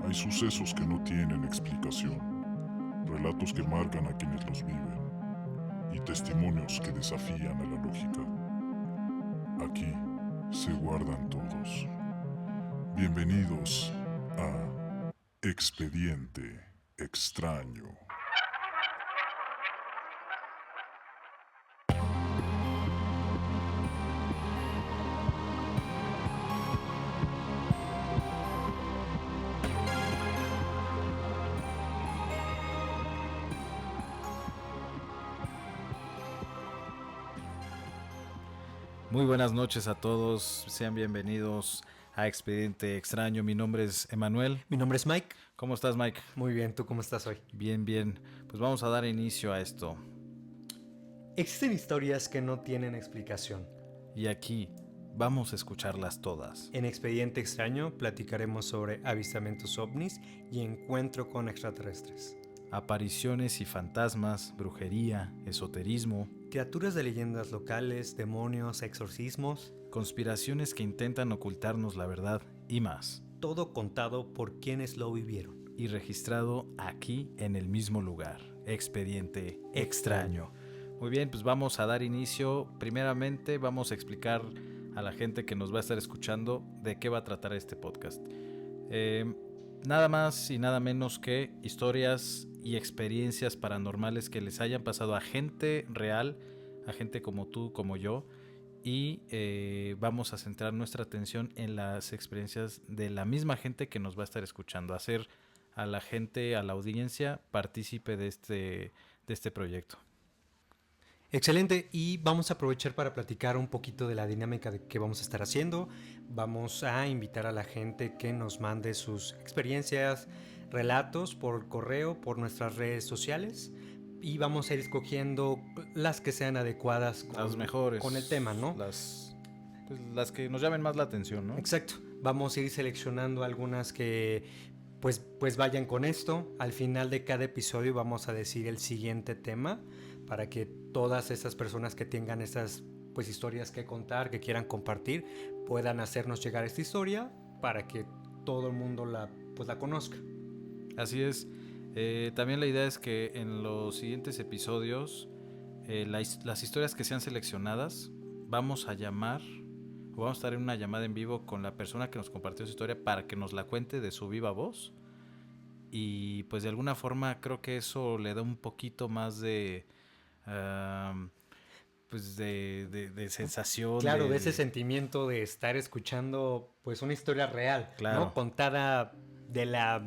Hay sucesos que no tienen explicación, relatos que marcan a quienes los viven y testimonios que desafían a la lógica. Aquí se guardan todos. Bienvenidos a Expediente Extraño. Muy buenas noches a todos, sean bienvenidos a Expediente Extraño. Mi nombre es Emanuel. Mi nombre es Mike. ¿Cómo estás, Mike? Muy bien, ¿tú cómo estás hoy? Bien, bien. Pues vamos a dar inicio a esto. Existen historias que no tienen explicación. Y aquí vamos a escucharlas todas. En Expediente Extraño platicaremos sobre avistamientos ovnis y encuentro con extraterrestres. Apariciones y fantasmas, brujería, esoterismo, Criaturas de leyendas locales, demonios, exorcismos. conspiraciones que intentan ocultarnos la verdad y más. Todo contado por quienes lo vivieron. Y registrado aquí en el mismo lugar. Expediente Extraño. Muy bien, pues vamos a dar inicio. Primeramente vamos a explicar a la gente que nos va a estar escuchando de qué va a tratar este podcast. Nada más y nada menos que historias y experiencias paranormales que les hayan pasado a gente real, a gente como tú, como yo. Y vamos a centrar nuestra atención en las experiencias de la misma gente que nos va a estar escuchando. Hacer a la gente, a la audiencia, partícipe de este proyecto. Excelente, y vamos a aprovechar para platicar un poquito de la dinámica de que vamos a estar haciendo. Vamos a invitar a la gente que nos mande sus experiencias, relatos por correo, por nuestras redes sociales, y vamos a ir escogiendo las que sean adecuadas Las mejores. con el tema, ¿no? Las que nos llamen más la atención, ¿no? Exacto. Vamos a ir seleccionando algunas que pues vayan con esto. Al final de cada episodio vamos a decir el siguiente tema para que todas esas personas que tengan estas pues historias que contar, que quieran compartir, puedan hacernos llegar esta historia para que todo el mundo la conozca. Así es. También la idea es que en los siguientes episodios las historias que sean seleccionadas vamos a llamar o vamos a estar en una llamada en vivo con la persona que nos compartió su historia para que nos la cuente de su viva voz. Y pues de alguna forma creo que eso le da un poquito más de pues de sensación. Claro, de ese sentimiento de estar escuchando pues una historia real, claro, ¿no? Contada de la,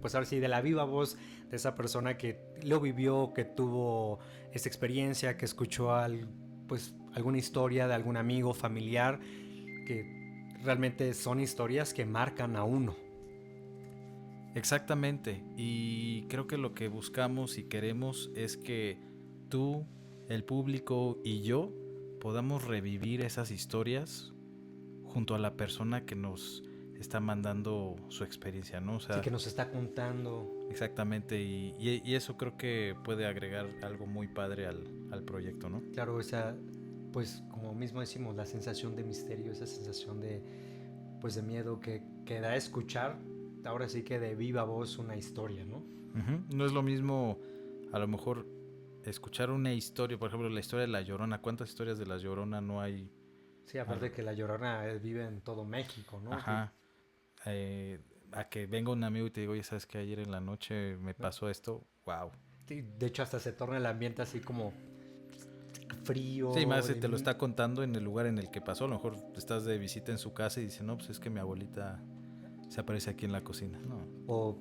pues ahora sí, de la viva voz de esa persona que lo vivió, que tuvo esta experiencia, que escuchó pues alguna historia de algún amigo, familiar, que realmente son historias que marcan a uno. Exactamente, y creo que lo que buscamos y queremos es que tú, el público y yo podamos revivir esas historias junto a la persona que nos está mandando su experiencia, ¿no? O sea, sí, que nos está contando. Exactamente, y eso creo que puede agregar algo muy padre al proyecto, ¿no? Claro, esa, pues como mismo decimos, la sensación de misterio, esa sensación de miedo que da a escuchar, ahora sí que de viva voz una historia, ¿no? Uh-huh. No es lo mismo a lo mejor escuchar una historia, por ejemplo la historia de La Llorona. ¿Cuántas historias de La Llorona no hay? Sí, aparte que La Llorona vive en todo México, ¿no? Ajá. A que venga un amigo y te digo, oye, ¿sabes qué? Ayer en la noche me pasó esto. Wow. Sí, de hecho hasta se torna el ambiente así como frío. Sí, más si te lo está contando en el lugar en el que pasó. A lo mejor estás de visita en su casa y dice, no, pues es que mi abuelita se aparece aquí en la cocina. No. O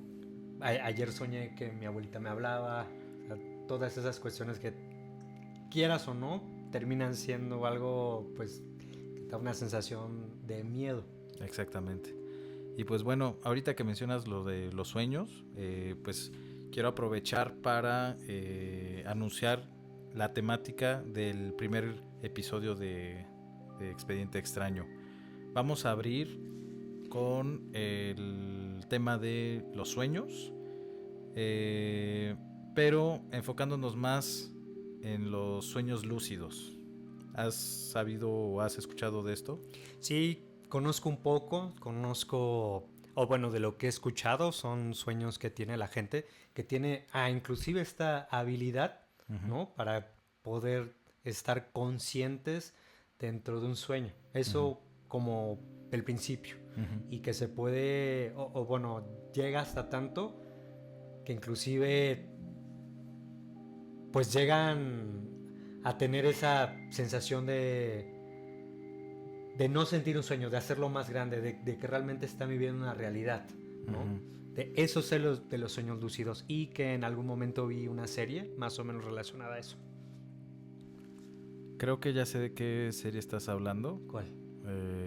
ayer soñé que mi abuelita me hablaba. O sea, todas esas cuestiones que quieras o no terminan siendo algo pues que da una sensación de miedo. Exactamente. Y pues bueno, ahorita que mencionas lo de los sueños, pues quiero aprovechar para anunciar la temática del primer episodio de Expediente Extraño. Vamos a abrir con el tema de los sueños, pero enfocándonos más en los sueños lúcidos. ¿Has sabido o has escuchado de esto? Sí, conozco un poco, conozco o bueno, de lo que he escuchado, son sueños que tiene la gente, que tiene inclusive esta habilidad, ¿no? Para poder estar conscientes dentro de un sueño. Eso como el principio. Y que se puede, o bueno, llega hasta tanto que inclusive pues llegan a tener esa sensación de no sentir un sueño, de hacerlo más grande, de que realmente están viviendo una realidad, ¿no? De esos celos de los sueños lúcidos, y que en algún momento vi una serie más o menos relacionada a eso. Creo que ya sé de qué serie estás hablando. ¿Cuál?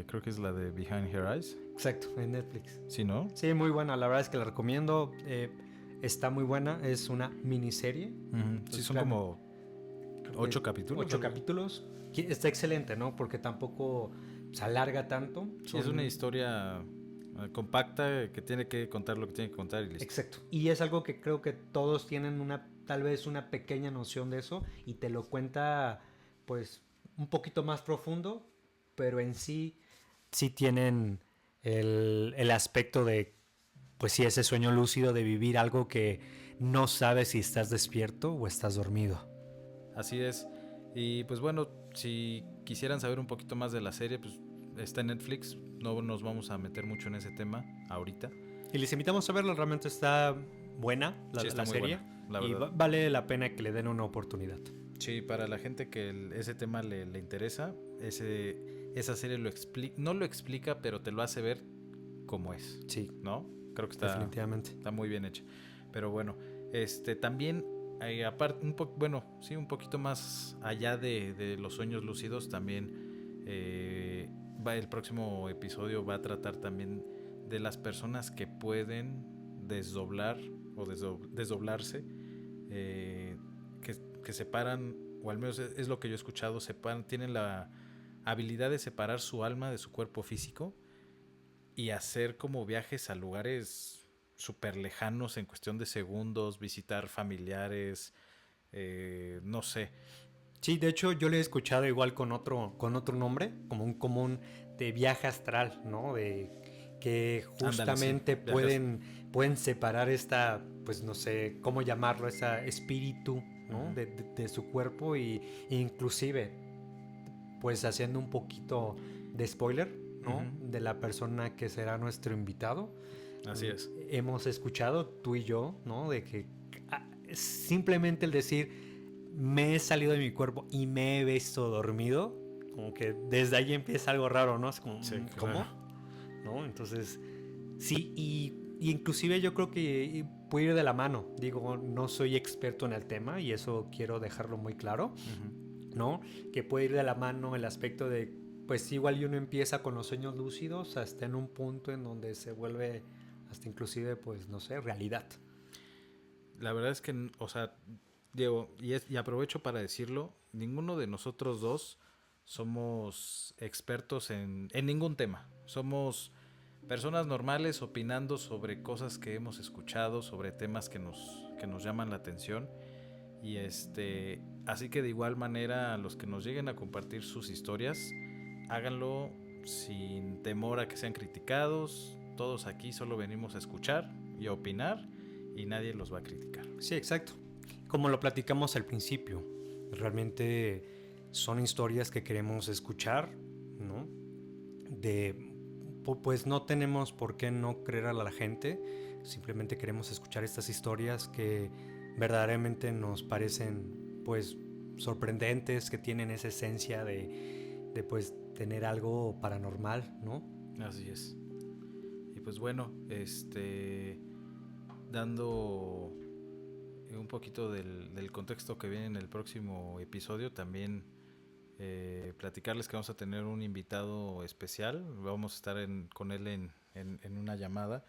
Creo que es la de Behind Her Eyes. Exacto, en Netflix. ¿Sí, no? Sí, muy buena, la verdad es que la recomiendo. Está muy buena, es una miniserie. Sí, son como 8 capítulos. 8 capítulos. Está excelente, ¿no? Porque tampoco se alarga tanto. Sí, es una historia compacta que tiene que contar lo que tiene que contar y listo. Exacto. Y es algo que creo que todos tienen tal vez una pequeña noción de eso, y te lo cuenta pues un poquito más profundo, pero en sí tienen el aspecto de, pues sí, ese sueño lúcido de vivir algo que no sabes si estás despierto o estás dormido. Así es. Y pues bueno, si quisieran saber un poquito más de la serie, pues está en Netflix. No nos vamos a meter mucho en ese tema ahorita. Y les invitamos a verla, realmente está buena la muy serie. Buena, la y verdad. Vale la pena que le den una oportunidad. Sí, para la gente que ese tema le interesa, esa serie no lo explica, pero te lo hace ver como es. Sí. ¿No? Creo que está, definitivamente. Está muy bien hecha. Pero bueno, también, aparte, un poquito más allá de los sueños lúcidos, también el próximo episodio va a tratar también de las personas que pueden desdoblar o desdoblarse, que separan, o al menos es lo que yo he escuchado, tienen la habilidad de separar su alma de su cuerpo físico y hacer como viajes a lugares súper lejanos en cuestión de segundos, visitar familiares, no sé. Sí, de hecho yo le he escuchado igual con otro nombre, como un común de viaje astral, ¿no? De que justamente pueden separar esta, pues no sé cómo llamarlo, ese espíritu, ¿no? de su cuerpo, y inclusive pues haciendo un poquito de spoiler, ¿no? De la persona que será nuestro invitado. Así es. Hemos escuchado tú y yo, ¿no? De que simplemente el decir me he salido de mi cuerpo y me he visto dormido, como que desde ahí empieza algo raro, ¿no? Es como, sí, ¿cómo? Claro. ¿No? Entonces, sí, y inclusive yo creo que puede ir de la mano. Digo, no soy experto en el tema y eso quiero dejarlo muy claro, ¿no? Que puede ir de la mano el aspecto de, pues igual uno empieza con los sueños lúcidos hasta en un punto en donde se vuelve hasta inclusive, pues, no sé, realidad. La verdad es que, o sea, Diego, y aprovecho para decirlo, ninguno de nosotros dos somos expertos en ningún tema. Somos personas normales opinando sobre cosas que hemos escuchado, sobre temas que nos llaman la atención. Y así que de igual manera, los que nos lleguen a compartir sus historias, háganlo sin temor a que sean criticados. Todos aquí solo venimos a escuchar y a opinar, y nadie los va a criticar. Sí, exacto. Como lo platicamos al principio, realmente son historias que queremos escuchar, ¿no? Pues no tenemos por qué no creer a la gente, simplemente queremos escuchar estas historias que verdaderamente nos parecen, pues, sorprendentes, que tienen esa esencia de pues tener algo paranormal, ¿no? Así es. Y pues bueno, dando un poquito del contexto que viene en el próximo episodio, también platicarles que vamos a tener un invitado especial. Vamos a estar con él en una llamada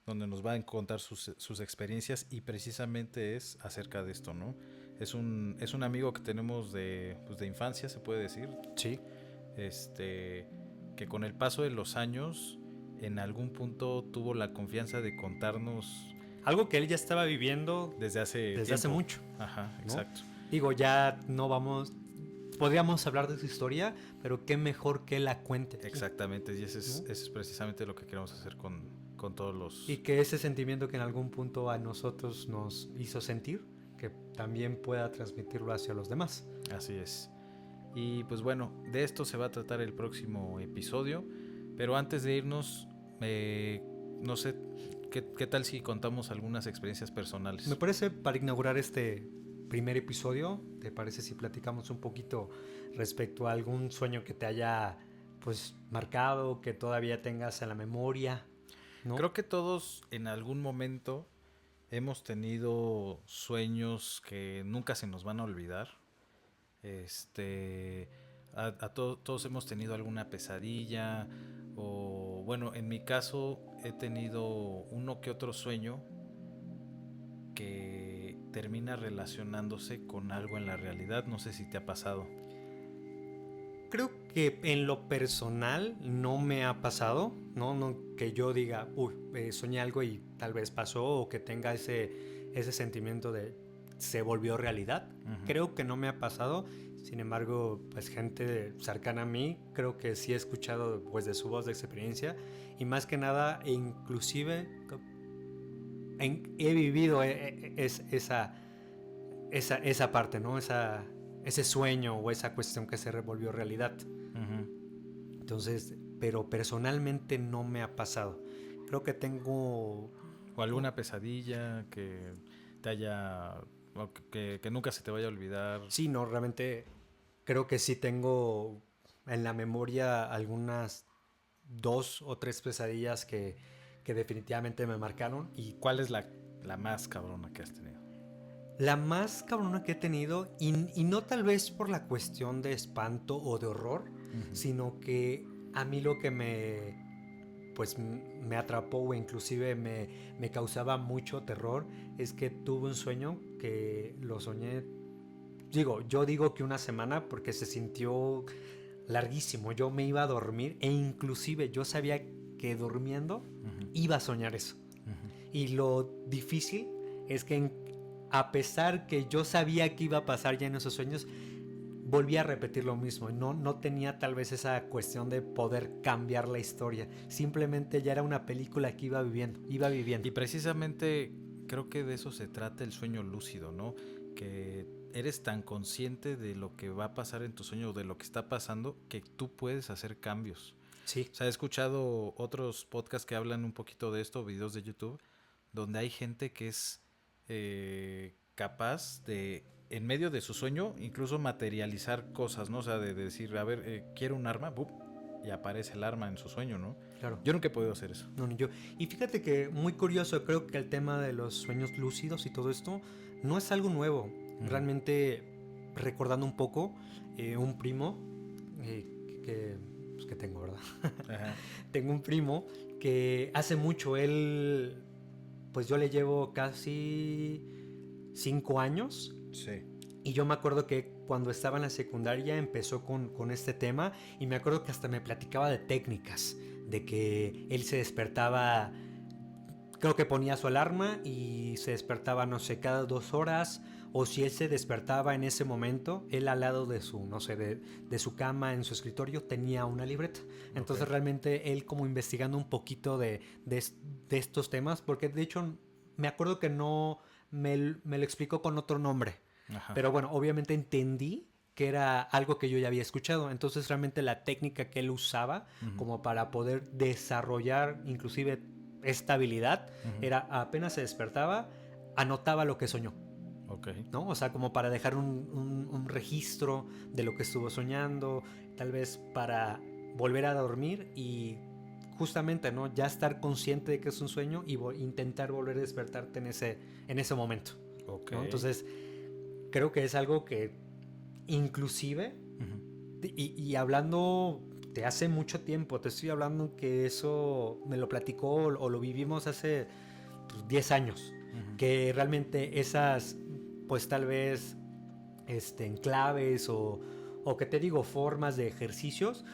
donde nos va a contar sus experiencias, y precisamente es acerca de esto, ¿no? Es un amigo que tenemos de infancia, se puede decir. Sí. Que con el paso de los años en algún punto tuvo la confianza de contarnos algo que él ya estaba viviendo desde hace mucho. Ajá, ¿no? exacto. Digo, ya no podríamos hablar de su historia, pero qué mejor que la cuente. Exactamente, y ese es precisamente lo que queremos hacer con con todos los... Y que ese sentimiento que en algún punto a nosotros nos hizo sentir, que también pueda transmitirlo hacia los demás. Así es. Y pues bueno, de esto se va a tratar el próximo episodio. Pero antes de irnos, no sé, ¿qué tal si contamos algunas experiencias personales? Me parece, para inaugurar este primer episodio, ¿te parece si platicamos un poquito respecto a algún sueño que te haya pues marcado, que todavía tengas en la memoria, ¿no? Creo que todos en algún momento hemos tenido sueños que nunca se nos van a olvidar. Todos hemos tenido alguna pesadilla, o bueno, en mi caso he tenido uno que otro sueño que termina relacionándose con algo en la realidad. No sé si te ha pasado. Creo que en lo personal no me ha pasado, no que yo diga, soñé algo y tal vez pasó, o que tenga ese sentimiento de se volvió realidad. Uh-huh. Creo que no me ha pasado. Sin embargo, pues gente cercana a mí, creo que sí he escuchado pues de su voz de experiencia, y más que nada, inclusive he vivido esa parte, ¿no? Ese sueño o esa cuestión que se revolvió realidad. Uh-huh. Entonces, pero personalmente no me ha pasado. Creo que tengo... ¿O alguna pesadilla que te haya... que nunca se te vaya a olvidar? Sí, no, realmente creo que sí tengo en la memoria algunas 2 o 3 pesadillas que definitivamente me marcaron. ¿Y cuál es la más cabrona que has tenido? La más cabrona que he tenido, y no tal vez por la cuestión de espanto o de horror, uh-huh, sino que a mí lo que me atrapó, o inclusive me causaba mucho terror, es que tuve un sueño que lo soñé, yo digo que una semana, porque se sintió larguísimo. Yo me iba a dormir e inclusive yo sabía que durmiendo uh-huh iba a soñar eso. Uh-huh. Y lo difícil es que a pesar que yo sabía que iba a pasar ya en esos sueños, volví a repetir lo mismo. No tenía tal vez esa cuestión de poder cambiar la historia. Simplemente ya era una película que iba viviendo. Y precisamente creo que de eso se trata el sueño lúcido, ¿no? Que eres tan consciente de lo que va a pasar en tu sueño, de lo que está pasando, que tú puedes hacer cambios. Sí. O sea, he escuchado otros podcasts que hablan un poquito de esto, videos de YouTube, donde hay gente que es capaz de, en medio de su sueño, incluso materializar cosas, ¿no? O sea, de decir, a ver, quiero un arma, ¡bup! Y aparece el arma en su sueño, ¿no? Claro. Yo nunca he podido hacer eso. No, ni yo. Y fíjate que muy curioso, creo que el tema de los sueños lúcidos y todo esto no es algo nuevo. Uh-huh. Realmente, recordando un poco, un primo que tengo, ¿verdad? Uh-huh. Tengo un primo que hace mucho, pues yo le llevo casi 5 años. Sí. Y yo me acuerdo que cuando estaba en la secundaria empezó con este tema, y me acuerdo que hasta me platicaba de técnicas, de que él se despertaba, creo que ponía su alarma y se despertaba, no sé, cada 2 horas, o si él se despertaba en ese momento, él al lado de su, no sé, de su cama en su escritorio tenía una libreta. Entonces okay, realmente él como investigando un poquito de estos temas, porque de hecho me acuerdo que no me lo explicó con otro nombre. Ajá. Pero bueno, obviamente entendí que era algo que yo ya había escuchado. Entonces realmente la técnica que él usaba uh-huh, como para poder desarrollar inclusive esta habilidad uh-huh, era apenas se despertaba, anotaba lo que soñó. Okay. ¿No? O sea, como para dejar un registro de lo que estuvo soñando, tal vez para volver a dormir y justamente, ¿no? Ya estar consciente de que es un sueño y intentar volver a despertarte en ese momento. Okay. ¿No? Entonces, creo que es algo que inclusive, uh-huh, y hablando de hace mucho tiempo, te estoy hablando que eso me lo platicó o lo vivimos hace 10 años, uh-huh, que realmente esas, pues tal vez enclaves o que te digo, formas de ejercicios,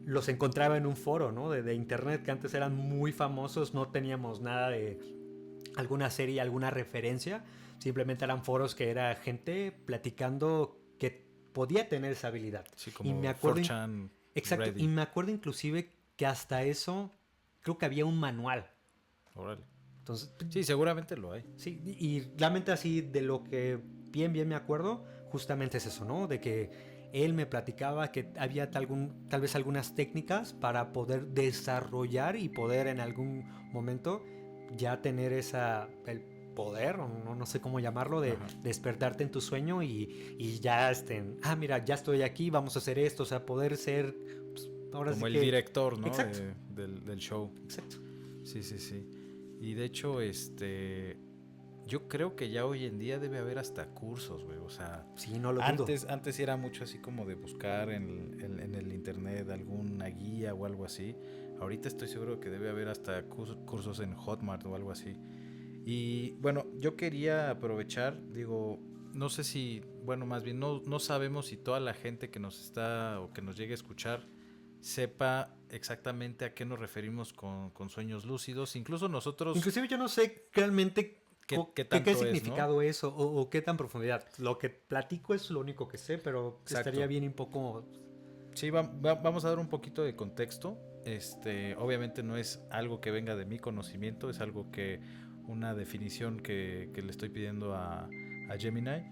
los encontraba en un foro, ¿no? de internet, que antes eran muy famosos, no teníamos nada de alguna serie, alguna referencia, simplemente eran foros que era gente platicando que podía tener esa habilidad. Sí, como y me acuerdo, 4chan, exacto, Reddit. Y me acuerdo inclusive que hasta eso creo que había un manual Órale. Entonces, Sí, seguramente lo hay. sí, y realmente así de lo que bien me acuerdo, justamente es eso, ¿no? De que él me platicaba que había tal vez algunas técnicas para poder desarrollar y poder en algún momento ya tener el poder, o no sé cómo llamarlo, de Ajá. despertarte en tu sueño y ya mira, ya estoy aquí, vamos a hacer esto, o sea, poder ser, pues, ahora Como sí el que... director, ¿no? Exacto, Del show. exacto. Sí, sí, sí. Y de hecho, yo creo que ya hoy en día debe haber hasta cursos, güey. O sea, Sí, no lo dudo. antes era mucho así como de buscar en el internet alguna guía o algo así. Ahorita estoy seguro que debe haber hasta cursos en Hotmart o algo así. Y bueno, yo quería aprovechar, digo, no sé si, bueno, más bien no sabemos si toda la gente que nos está o que nos llegue a escuchar sepa exactamente a qué nos referimos con sueños lúcidos. Incluso nosotros, Inclusive yo no sé realmente qué qué tanto es, ¿no? significado es o qué tan profundidad. Lo que platico es lo único que sé, pero Exacto. estaría bien un poco... Sí, vamos a dar un poquito de contexto. Obviamente no es algo que venga de mi conocimiento, es algo que una definición que le estoy pidiendo a Gemini.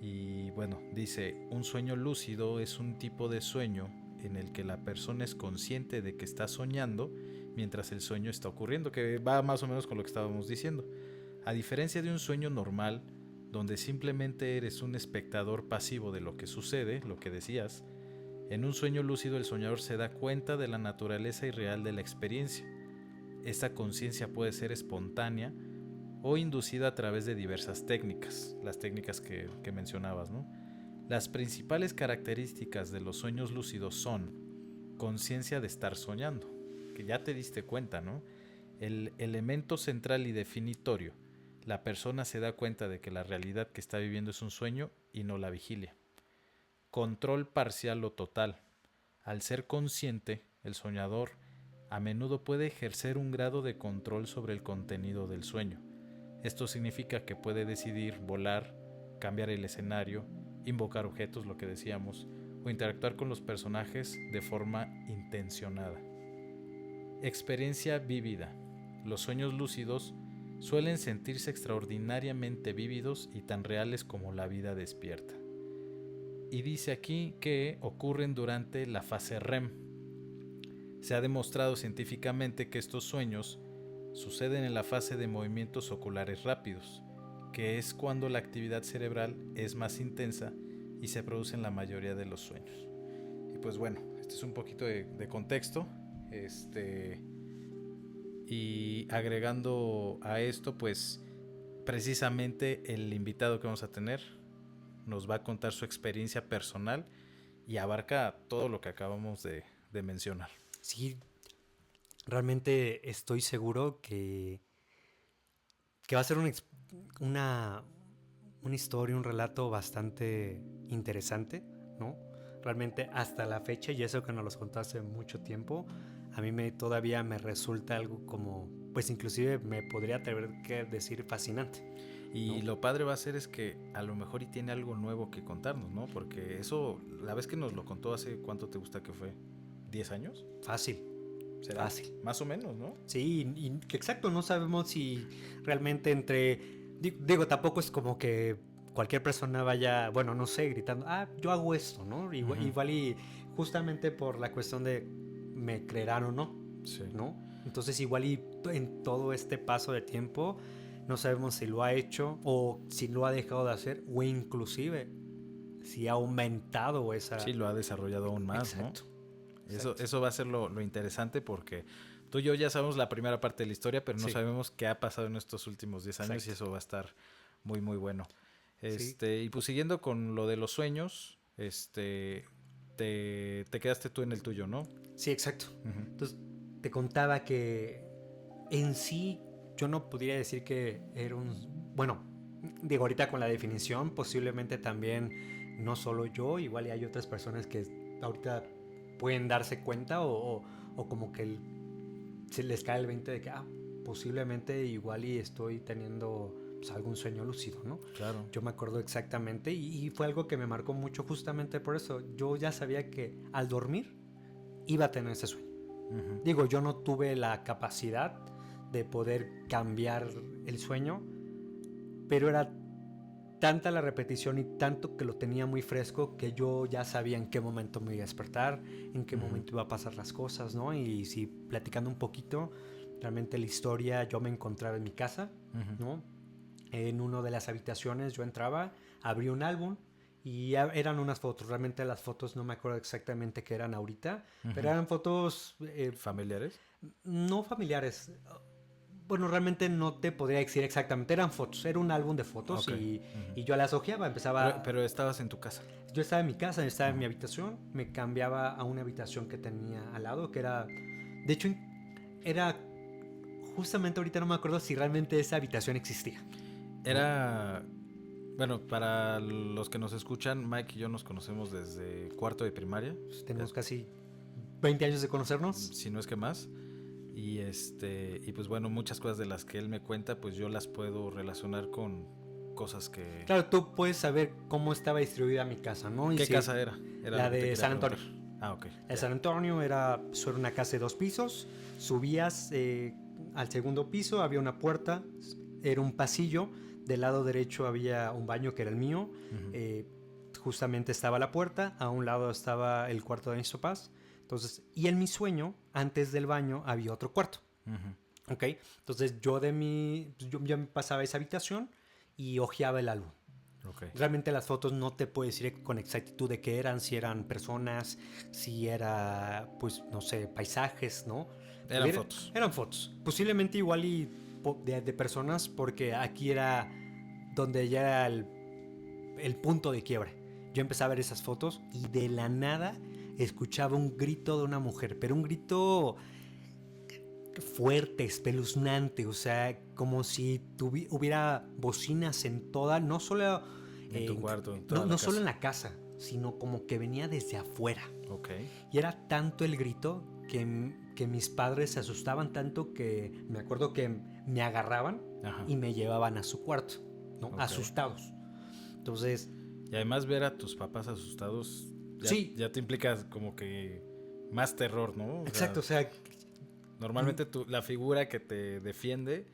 Y bueno, dice, un sueño lúcido es un tipo de sueño en el que la persona es consciente de que está soñando mientras el sueño está ocurriendo, que va más o menos con lo que estábamos diciendo. A diferencia de un sueño normal, donde simplemente eres un espectador pasivo de lo que sucede, lo que decías, en un sueño lúcido el soñador se da cuenta de la naturaleza irreal de la experiencia. Esta conciencia puede ser espontánea o inducida a través de diversas técnicas, las técnicas que mencionabas, ¿no? Las principales características de los sueños lúcidos son conciencia de estar soñando, que ya te diste cuenta, ¿no? El elemento central y definitorio, la persona se da cuenta de que la realidad que está viviendo es un sueño y no la vigilia. Control parcial o total. Al ser consciente, el soñador a menudo puede ejercer un grado de control sobre el contenido del sueño. Esto significa que puede decidir volar, cambiar el escenario, invocar objetos, lo que decíamos, o interactuar con los personajes de forma intencionada. Experiencia vívida. Los sueños lúcidos suelen sentirse extraordinariamente vívidos y tan reales como la vida despierta. Y dice aquí que ocurren durante la fase REM. Se ha demostrado científicamente que estos sueños suceden en la fase de movimientos oculares rápidos, que es cuando la actividad cerebral es más intensa y se produce en la mayoría de los sueños. Y pues bueno, este es un poquito de contexto. Y agregando a esto, pues precisamente el invitado que vamos a tener nos va a contar su experiencia personal y abarca todo lo que acabamos de mencionar. Sí, realmente estoy seguro que va a ser una historia, un relato bastante interesante, ¿no? Realmente hasta la fecha, y eso que nos los contó hace mucho tiempo, a mí todavía me resulta algo como, pues inclusive me podría atrever a decir fascinante. Y ¿no? lo padre va a ser es que a lo mejor y tiene algo nuevo que contarnos, ¿no? Porque eso, la vez que nos lo contó hace, ¿cuánto te gusta que fue? ¿10 años? Fácil. ¿Será? Fácil. Más o menos, ¿no? Sí, y exacto, no sabemos si realmente digo, tampoco es como que cualquier persona vaya, bueno, no sé, gritando, yo hago esto, ¿no? Igual y justamente por la cuestión de me creerán o no, Sí. ¿no? Entonces igual y en todo este paso de tiempo no sabemos si lo ha hecho o si lo ha dejado de hacer o inclusive si ha aumentado esa... Sí, lo ha desarrollado aún más, Exacto. ¿no? Eso va a ser lo interesante porque tú y yo ya sabemos la primera parte de la historia, pero no sabemos qué ha pasado en estos últimos 10 años. Exacto. Y eso va a estar muy, muy bueno. Sí. Y pues siguiendo con lo de los sueños, te quedaste tú en el tuyo, ¿no? Sí, exacto. Entonces, te contaba que en sí yo no podría decir que era bueno, digo, ahorita con la definición, posiblemente también no solo yo, igual y hay otras personas que ahorita pueden darse cuenta o como que se les cae el 20 de que, posiblemente igual y estoy teniendo pues, algún sueño lúcido, ¿no? Claro. Yo me acuerdo exactamente y fue algo que me marcó mucho justamente por eso. Yo ya sabía que al dormir iba a tener ese sueño. Digo, yo no tuve la capacidad de poder cambiar el sueño, pero era tanta la repetición y tanto que lo tenía muy fresco que yo ya sabía en qué momento me iba a despertar, en qué momento iba a pasar las cosas, ¿no? Y si platicando un poquito, realmente la historia, yo me encontraba en mi casa, ¿no? En una de las habitaciones yo entraba, abrí un álbum y eran unas fotos. Realmente las fotos no me acuerdo exactamente qué eran ahorita, pero eran fotos... ¿Familiares? No familiares. Bueno, realmente no te podría decir exactamente. Eran fotos, era un álbum de fotos y yo las hojeaba, empezaba... Pero estabas en tu casa. Yo estaba en mi casa, estaba en mi habitación, me cambiaba a una habitación que tenía al lado, que era... De hecho, era... Justamente ahorita no me acuerdo si realmente esa habitación existía. Era... Bueno, para los que nos escuchan, Mike y yo nos conocemos desde cuarto de primaria. Pues tenemos casi 20 años de conocernos. Si no es que más. Y pues bueno, muchas cosas de las que él me cuenta, pues yo las puedo relacionar con cosas que... Claro, tú puedes saber cómo estaba distribuida mi casa, ¿no? Y ¿Qué casa era? La de San Antonio. Ah, ok. El San Antonio era una casa de 2 pisos. Subías al segundo piso, había una puerta, era un pasillo. Del lado derecho había un baño que era el mío. Justamente estaba la puerta. A un lado estaba el cuarto de mis papás. Entonces, y en mi sueño, antes del baño, había otro cuarto. ¿Ok? Entonces, yo me pasaba a esa habitación y hojeaba el álbum. Okay. Realmente las fotos no te puedo decir con exactitud de qué eran, si eran personas, si era, pues, no sé, paisajes, ¿no? Fotos. Eran fotos. Posiblemente igual y de personas, porque aquí era donde ya era el punto de quiebre. Yo empecé a ver esas fotos y de la nada escuchaba un grito de una mujer, pero un grito fuerte, espeluznante, o sea, como si hubiera bocinas en toda, no solo en tu cuarto, en no solo en la casa, sino como que venía desde afuera. Okay. Y era tanto el grito que mis padres se asustaban tanto que me acuerdo que me agarraban y me llevaban a su cuarto, ¿no? Okay. Asustados. Entonces... Y además ver a tus papás asustados ya te implica como que más terror, ¿no? Exacto, o sea... Normalmente la figura que te defiende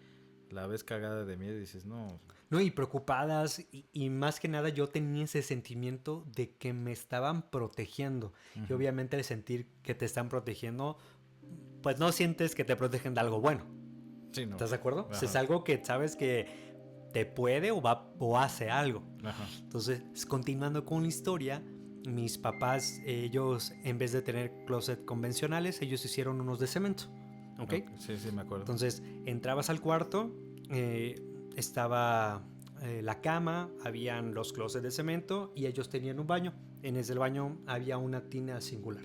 la ves cagada de miedo y dices, no... No, y preocupadas, y más que nada yo tenía ese sentimiento de que me estaban protegiendo. Y obviamente al sentir que te están protegiendo, pues no sientes que te protegen de algo bueno. Sí, no. ¿Estás de acuerdo? O sea, es algo que sabes que te puede o hace algo. Ajá. Entonces, continuando con la historia, mis papás, ellos en vez de tener closet convencionales, ellos hicieron unos de cemento. ¿Ok? Sí, me acuerdo. Entonces, entrabas al cuarto, estaba la cama, habían los closets de cemento y ellos tenían un baño. En ese baño había una tina singular,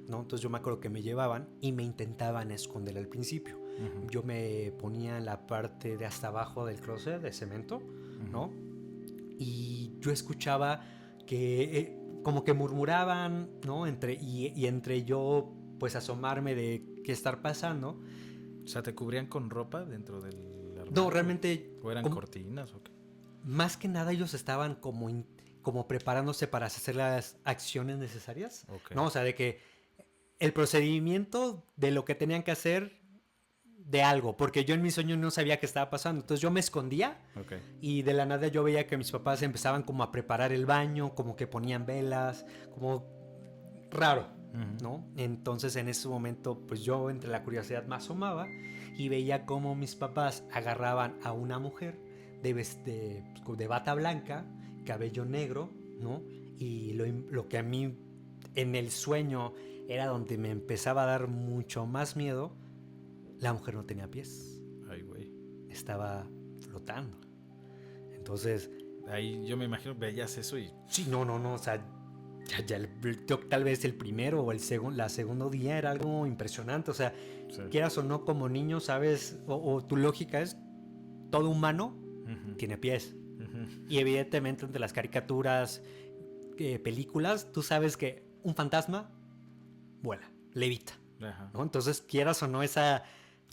¿no? Entonces yo me acuerdo que me llevaban y me intentaban esconder al principio. Yo me ponía en la parte de hasta abajo del closet de cemento, ¿no? Y yo escuchaba que como que murmuraban, ¿no? Entre yo pues asomarme de qué estar pasando. O sea, ¿te cubrían con ropa dentro del armario? No, realmente... ¿O eran cortinas o qué? Más que nada ellos estaban como preparándose para hacer las acciones necesarias. Okay. ¿No? O sea, de que el procedimiento de lo que tenían que hacer de algo, porque yo en mi sueño no sabía qué estaba pasando. Entonces yo me escondía y de la nada yo veía que mis papás empezaban como a preparar el baño, como que ponían velas, como raro, ¿no? Entonces en ese momento pues yo entre la curiosidad me asomaba y veía cómo mis papás agarraban a una mujer de bata blanca, cabello negro, ¿no? Y lo que a mí en el sueño era donde me empezaba a dar mucho más miedo, la mujer no tenía pies. Ay, güey. Estaba flotando. Entonces... Ahí yo me imagino veías eso y... Sí, no, o sea... tal vez el primero o el segundo día era algo impresionante. O sea, quieras o no, como niño, sabes, o tu lógica es, todo humano tiene pies. Y evidentemente entre las caricaturas, películas, tú sabes que un fantasma vuela, levita, ¿no? Entonces quieras o no, esa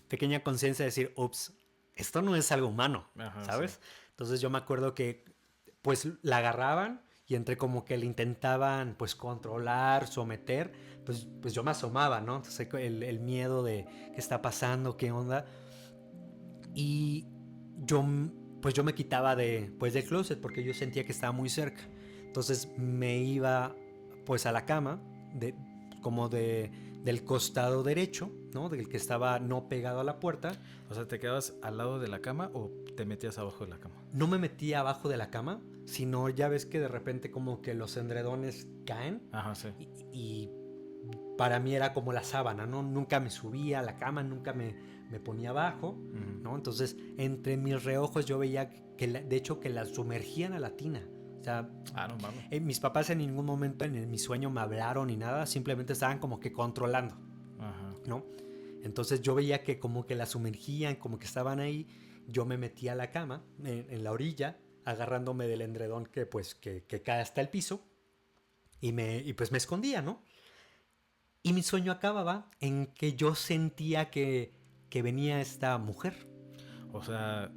pequeña conciencia de decir, ups, esto no es algo humano, ¿sabes? Sí. Entonces yo me acuerdo que pues la agarraban y entre como que le intentaban pues controlar, someter, pues yo me asomaba, ¿no? Entonces el miedo de qué está pasando, qué onda. Y pues yo me quitaba del closet porque yo sentía que estaba muy cerca. Entonces me iba pues a la cama, del costado derecho, ¿no? Del que estaba no pegado a la puerta. O sea, ¿te quedabas al lado de la cama o te metías abajo de la cama? No me metía abajo de la cama, sino ya ves que de repente como que los edredones caen. Ajá, sí. Y para mí era como la sábana, ¿no? Nunca me subía a la cama, nunca me ponía abajo, ¿no? Entonces, entre mis reojos yo veía de hecho, que la sumergían a la tina. O sea, no mames. mis papás en ningún momento en mi sueño me hablaron ni nada, simplemente estaban como que controlando, Ajá. ¿no? Entonces yo veía que como que la sumergían, como que estaban ahí. Yo me metía a la cama, en la orilla, agarrándome del edredón que cae hasta el piso, y pues me escondía, ¿no? Y mi sueño acababa en que yo sentía que venía esta mujer. O sea,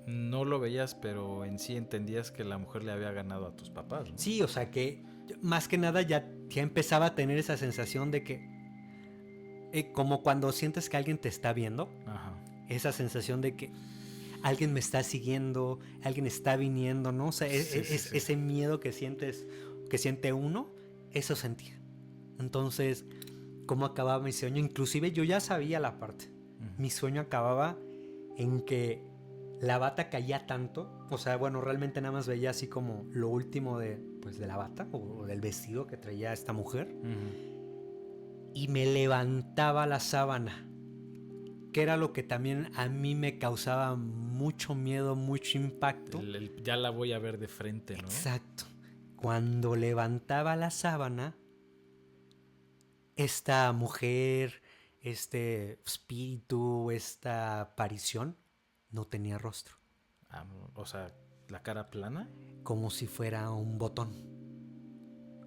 no lo veías, pero en sí entendías que la mujer le había ganado a tus papás, ¿no? Sí, o sea que más que nada ya empezaba a tener esa sensación de que, como cuando sientes que alguien te está viendo, Ajá. esa sensación de que alguien me está siguiendo, alguien está viniendo, ¿no? O sea, Sí. ese miedo que siente uno, eso sentía. Entonces, ¿cómo acababa mi sueño? Inclusive yo ya sabía la parte. Mi sueño acababa en que la bata caía tanto, o sea, bueno, realmente nada más veía así como lo último de la bata o del vestido que traía esta mujer, y me levantaba la sábana, que era lo que también a mí me causaba mucho miedo, mucho impacto. Ya la voy a ver de frente, ¿no? Exacto. Cuando levantaba la sábana, esta mujer, este espíritu, esta aparición, no tenía rostro. O sea, la cara plana. Como si fuera un botón.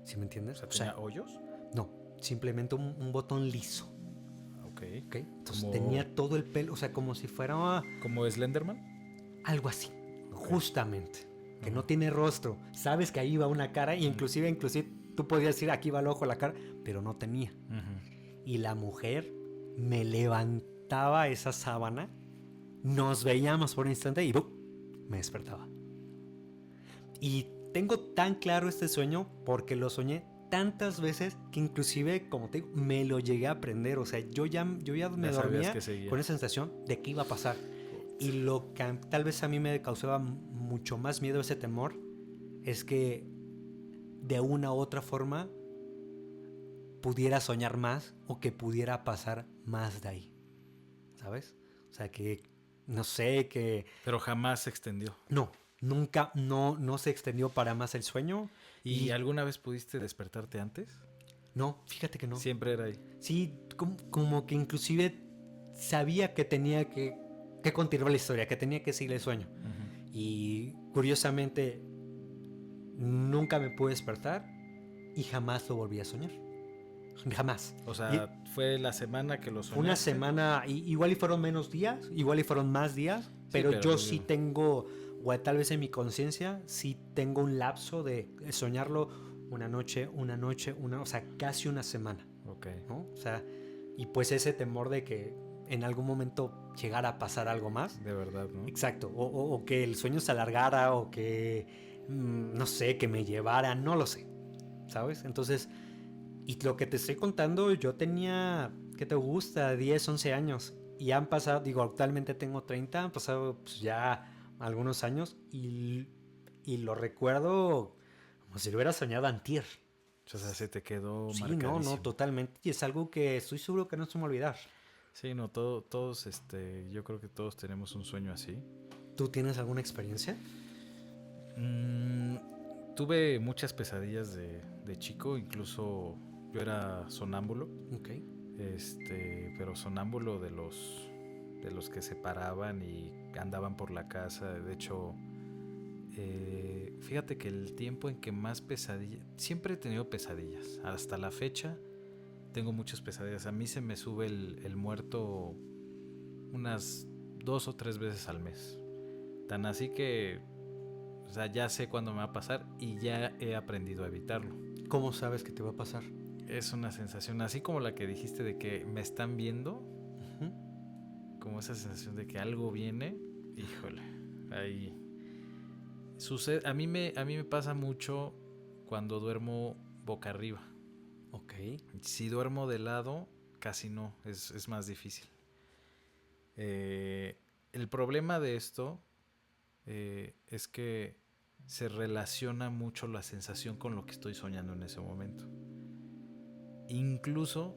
¿Sí me entiendes? O sea, ¿tenía hoyos? No, simplemente un botón liso. Ok. Entonces tenía todo el pelo, o sea, como si fuera ¿Como Slenderman? algo así, justamente. Que no tiene rostro. Sabes que ahí va una cara, y inclusive tú podías decir aquí va el ojo, la cara, pero no tenía. Y la mujer me levantaba esa sábana, nos veíamos por un instante y ¡bum!, me despertaba. Y tengo tan claro este sueño porque lo soñé tantas veces que inclusive, como te digo, me lo llegué a aprender. O sea, yo ya me dormía con esa sensación de que iba a pasar. Y lo que tal vez a mí me causaba mucho más miedo, ese temor, es que de una u otra forma pudiera soñar más o que pudiera pasar más de ahí, ¿sabes? O sea, que no sé, que... Pero jamás se extendió. No, nunca, no se extendió para más el sueño. ¿Y alguna vez pudiste despertarte antes? No, fíjate que no. Siempre era ahí. Sí, como que inclusive sabía que tenía que continuar la historia, que tenía que seguir el sueño. Y curiosamente nunca me pude despertar y jamás lo volví a soñar. Jamás. O sea, fue la semana que lo soñaste. Una semana, igual y fueron menos días, igual y fueron más días, pero yo sí tengo, o tal vez en mi conciencia, sí tengo un lapso de soñarlo una noche, o sea, casi una semana. Ok. ¿No? O sea, y pues ese temor de que en algún momento llegara a pasar algo más. De verdad, ¿no? Exacto. O que el sueño se alargara, o que, no sé, que me llevara, no lo sé. ¿Sabes? Entonces, y lo que te estoy contando, yo tenía, ¿qué te gusta? 10, 11 años. Y han pasado, digo, actualmente tengo 30, han pasado pues ya algunos años y lo recuerdo como si lo hubiera soñado antier. O sea, se te quedó sí, marcadísimo. No, totalmente. Y es algo que estoy seguro que no se me va a olvidar. Sí, no, todos, yo creo que todos tenemos un sueño así. ¿Tú tienes alguna experiencia? Tuve muchas pesadillas de chico, incluso yo era sonámbulo. Ok. Pero sonámbulo de los que se paraban y andaban por la casa. De hecho, fíjate que el tiempo en que más pesadillas... Siempre he tenido pesadillas. Hasta la fecha tengo muchas pesadillas. A mí se me sube el muerto unas 2 o 3 veces al mes. Tan así que... O sea, ya sé cuándo me va a pasar y ya he aprendido a evitarlo. ¿Cómo sabes que te va a pasar? Es una sensación así como la que dijiste de que me están viendo. como esa sensación de que algo viene, híjole, ahí sucede. A mí me pasa mucho cuando duermo boca arriba. Ok. Si duermo de lado, casi no, es más difícil. El problema de esto es que se relaciona mucho la sensación con lo que estoy soñando en ese momento. Incluso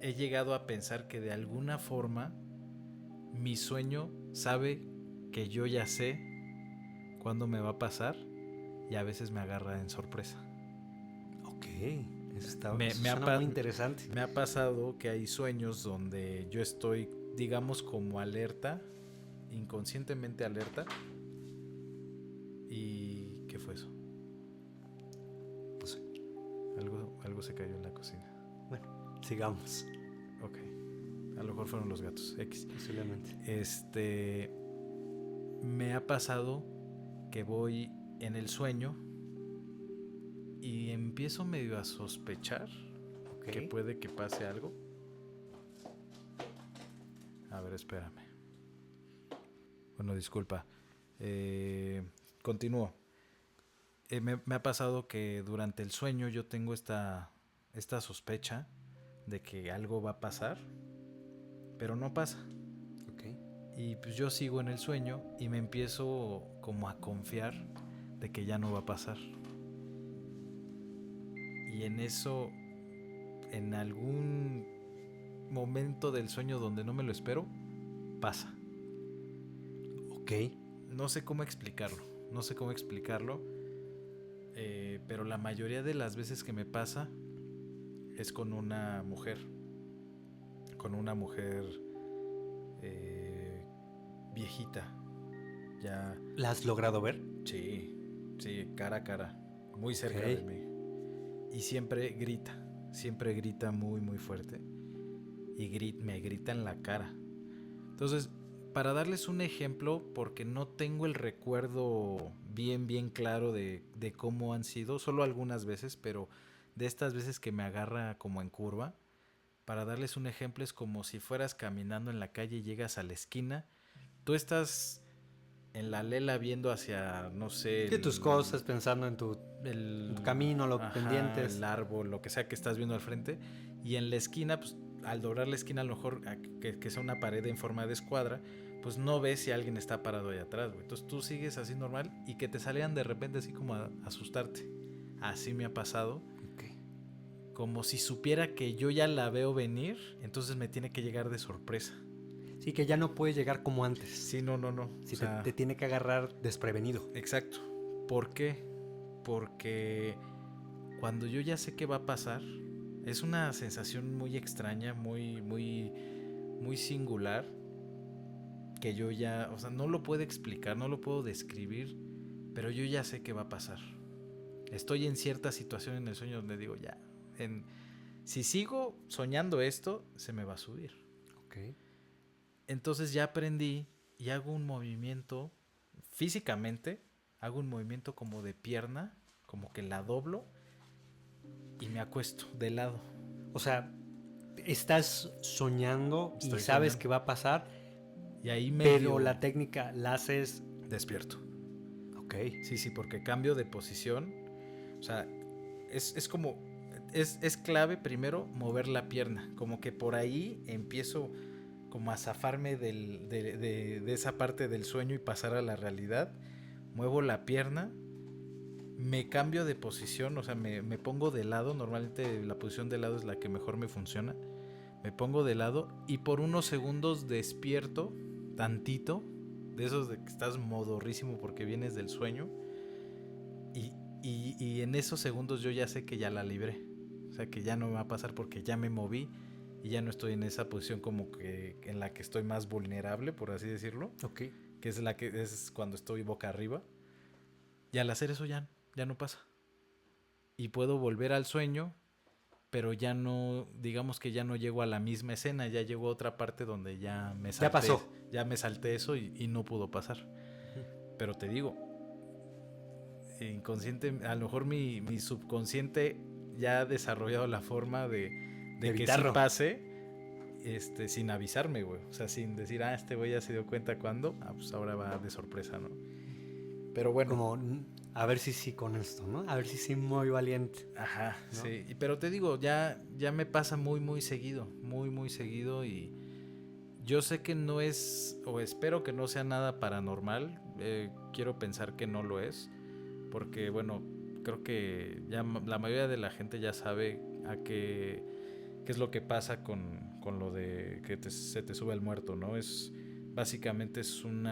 he llegado a pensar que de alguna forma mi sueño sabe que yo ya sé cuándo me va a pasar y a veces me agarra en sorpresa. Ok, eso suena muy interesante. Me ha pasado que hay sueños donde yo estoy, digamos, como alerta, inconscientemente alerta. ¿Y qué fue eso? No sé. Algo se cayó en la cocina. Bueno, sigamos. Ok. A lo mejor fueron los gatos. X. Posiblemente. Me ha pasado que voy en el sueño y empiezo medio a sospechar que puede que pase algo. A ver, espérame. Bueno, disculpa. Continúo. Me ha pasado que durante el sueño yo tengo esta sospecha de que algo va a pasar, pero no pasa. Okay. Y pues yo sigo en el sueño y me empiezo como a confiar de que ya no va a pasar. Y en eso, en algún momento del sueño donde no me lo espero, pasa. Ok. No sé cómo explicarlo. Pero la mayoría de las veces que me pasa es con una mujer. Con una mujer viejita. Ya. ¿La has logrado ver? Sí, cara a cara. Muy cerca de mí. Y siempre grita muy muy fuerte. Y me grita en la cara. Entonces, para darles un ejemplo, porque no tengo el recuerdo bien claro de cómo han sido, solo algunas veces, pero de estas veces que me agarra como en curva, para darles un ejemplo es como si fueras caminando en la calle y llegas a la esquina, tú estás en la lela viendo hacia, no sé... Sí, tus cosas, pensando en tu camino, los pendientes. El árbol, lo que sea que estás viendo al frente, y en la esquina, pues al doblar la esquina, a lo mejor que sea una pared en forma de escuadra, pues no ves si alguien está parado ahí atrás, güey. Entonces tú sigues así normal y que te salgan de repente así como a asustarte. Así me ha pasado. Okay. Como si supiera que yo ya la veo venir, entonces me tiene que llegar de sorpresa. Sí, que ya no puedes llegar como antes. Sí, no. Sí, te tiene que agarrar desprevenido. Exacto. ¿Por qué? Porque cuando yo ya sé qué va a pasar, es una sensación muy extraña, muy singular, que yo ya, o sea, no lo puedo explicar, no lo puedo describir, pero yo ya sé qué va a pasar. Estoy en cierta situación en el sueño donde digo, ya, si sigo soñando esto, se me va a subir. Okay. Entonces ya aprendí y hago un movimiento, físicamente, hago un movimiento como de pierna, como que la doblo y me acuesto de lado. O sea, estás soñando y sabes que va a pasar, y ahí pero la técnica la haces despierto. Ok. Sí, porque cambio de posición. O sea, es como... Es clave primero mover la pierna. Como que por ahí empiezo como a zafarme de esa parte del sueño y pasar a la realidad. Muevo la pierna, me cambio de posición, o sea, me pongo de lado. Normalmente la posición de lado es la que mejor me funciona. Me pongo de lado y por unos segundos despierto tantito, de esos de que estás modorrísimo porque vienes del sueño, y en esos segundos yo ya sé que ya la libré. O sea, que ya no me va a pasar porque ya me moví y ya no estoy en esa posición como que en la que estoy más vulnerable, por así decirlo. Ok. Que es la que es cuando estoy boca arriba. Y al hacer eso ya no pasa. Y puedo volver al sueño, pero ya no, digamos que ya no llego a la misma escena, ya llego a otra parte donde ya me salté. Ya pasó. Ya me salté eso y no pudo pasar. Pero te digo, inconsciente, a lo mejor mi subconsciente ya ha desarrollado la forma de que sí pase. sin avisarme, güey. O sea, sin decir, este güey ya se dio cuenta cuándo. Pues ahora va de sorpresa, ¿no? Pero bueno. Como, a ver si sí con esto, ¿no? A ver si sí muy valiente. Ajá, ¿no? sí. Pero te digo, ya me pasa muy, muy seguido. Muy, muy seguido. Y yo sé que no es, o espero que no sea nada paranormal. Quiero pensar que no lo es. Porque, bueno, creo que ya la mayoría de la gente ya sabe a qué es lo que pasa con lo de que se te sube el muerto, ¿no? Básicamente es un